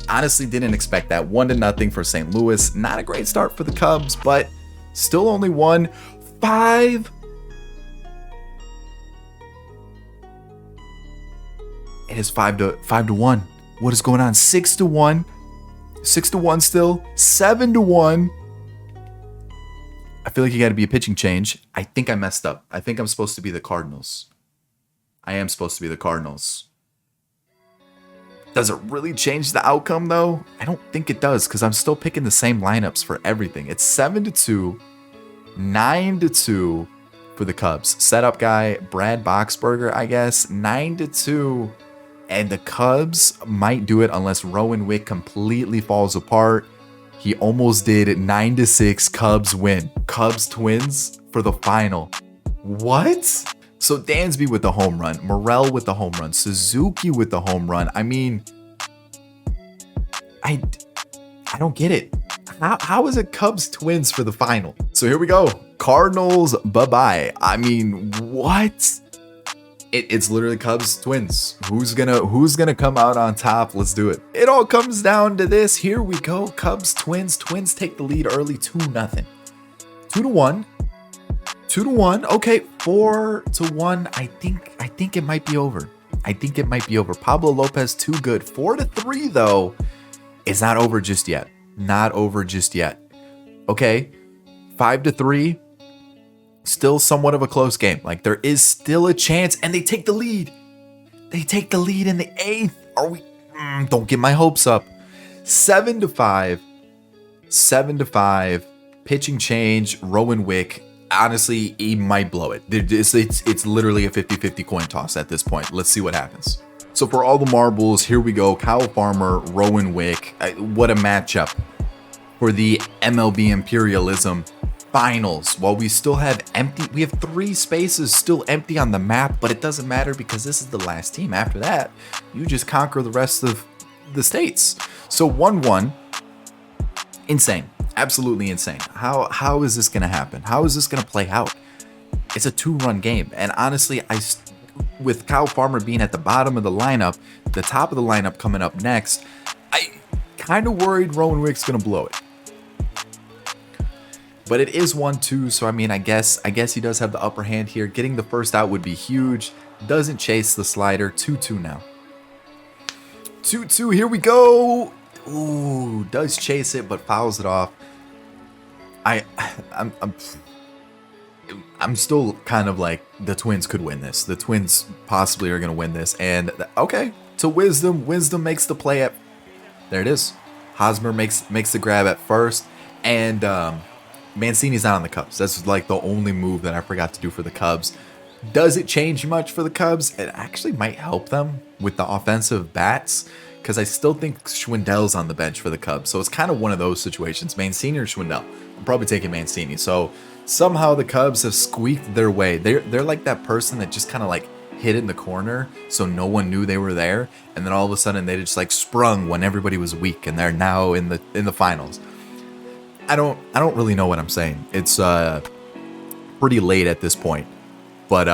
Honestly, didn't expect that. 1-0 for St. Louis. Not a great start for the Cubs, but still only won 5. It is 5-1. What is going on? 6-1. 6-1 still. 7-1. I feel like you got to be a pitching change. I think I messed up. I think I'm supposed to be the Cardinals. I am supposed to be the Cardinals. Does it really change the outcome though? I don't think it does because I'm still picking the same lineups for everything. It's 7-2, 9-2 for the Cubs. Setup guy, Brad Boxberger, I guess. 9-2. And the Cubs might do it unless Rowan Wick completely falls apart. He almost did. 9-6. Cubs win. Cubs Twins for the final. What? So Dansby with the home run. Morel with the home run. Suzuki with the home run. I mean, I don't get it. How is it Cubs Twins for the final? So here we go. Cardinals, bye-bye. I mean, what? It's literally Cubs Twins. Who's gonna come out on top? Let's do it. It all comes down to this. Here we go. Cubs Twins. Twins take the lead early 2-0. 2-1. 2-1. Okay, 4-1. I think it might be over. I think it might be over. Pablo Lopez too good. 4-3 though. It's not over just yet. Not over just yet. Okay. 5-3. Still somewhat of a close game. Like there is still a chance, and they take the lead. They take the lead in the 8th. Are we? Don't get my hopes up. 7-5. 7-5. Pitching change. Rowan Wick. Honestly, he might blow it. It's literally a 50-50 coin toss at this point. Let's see what happens. So for all the marbles, here we go. Kyle Farmer, Rowan Wick. What a matchup for the MLB Imperialism Finals. While we still have we have 3 spaces still empty on the map, but it doesn't matter because this is the last team. After that, you just conquer the rest of the states. So 1-1, insane, absolutely insane. How is this gonna happen? How is this gonna play out? It's a 2-run game, and honestly, with Kyle Farmer being at the bottom of the lineup, the top of the lineup coming up next, I kind of worried Rowan Wick's gonna blow it. But it is 1-2, so I mean, I guess he does have the upper hand here. Getting the first out would be huge. Doesn't chase the slider. 2-2 now. 2-2, here we go. Ooh, does chase it, but fouls it off. I'm I'm still kind of like, the Twins could win this. The Twins possibly are going to win this. And okay, to Wisdom. Wisdom makes the play at, there it is. Hosmer makes the grab at first. And Mancini's not on the Cubs. That's like the only move that I forgot to do for the Cubs. Does it change much for the Cubs? It actually might help them with the offensive bats, because I still think Schwindel's on the bench for the Cubs. So it's kind of one of those situations. Mancini or Schwindel? I'm probably taking Mancini. So somehow the Cubs have squeaked their way. They're like that person that just kind of like hid in the corner so no one knew they were there, and then all of a sudden they just like sprung when everybody was weak, and they're now in the finals. I don't really know what I'm saying. It's pretty late at this point. But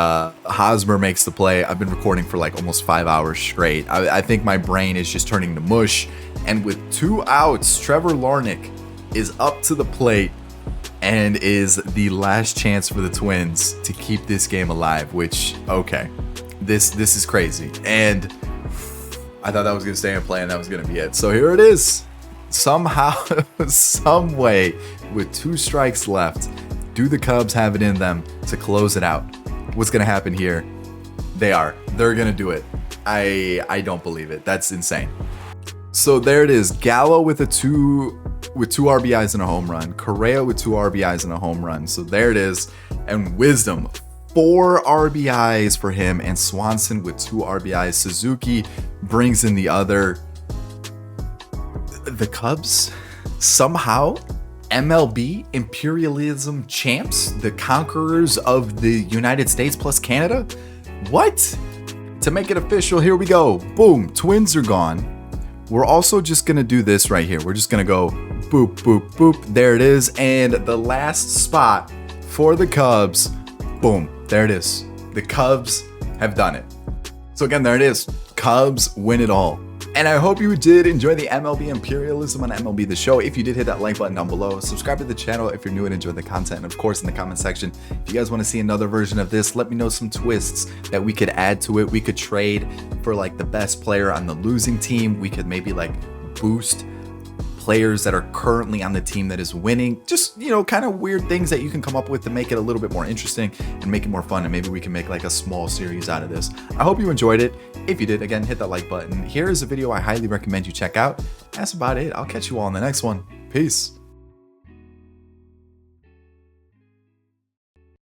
Hosmer makes the play. I've been recording for like almost 5 hours straight. I think my brain is just turning to mush. And with 2 outs, Trevor Larnach is up to the plate and is the last chance for the Twins to keep this game alive, which, okay, this is crazy. And I thought that was going to stay in play and that was going to be it. So here it is. Somehow, some way, with 2 strikes left, do the Cubs have it in them to close it out? What's going to happen here? They're going to do it. I don't believe it. That's insane. So there it is. Gallo with two RBIs and a home run. Correa with 2 RBIs and a home run. So there it is. And Wisdom, 4 RBIs for him, and Swanson with 2 RBIs. Suzuki brings in the other. The Cubs somehow MLB Imperialism champs, the conquerors of the United States plus Canada? What? To make it official, here we go. Boom, Twins are gone. We're also just going to do this right here. We're just going to go boop, boop, boop. There it is. And the last spot for the Cubs, boom, there it is. The Cubs have done it. So again, there it is. Cubs win it all. And I hope you did enjoy the MLB Imperialism on MLB the Show. If you did, hit that like button down below. Subscribe to the channel if you're new and enjoy the content. And of course, in the comment section, if you guys want to see another version of this, let me know some twists that we could add to it. We could trade for like the best player on the losing team. We could maybe like boost players that are currently on the team that is winning. Just, you know, kind of weird things that you can come up with to make it a little bit more interesting and make it more fun. And maybe we can make like a small series out of this. I hope you enjoyed it. If you did, again, hit that like button. Here is a video I highly recommend you check out. That's about it. I'll catch you all in the next one. Peace.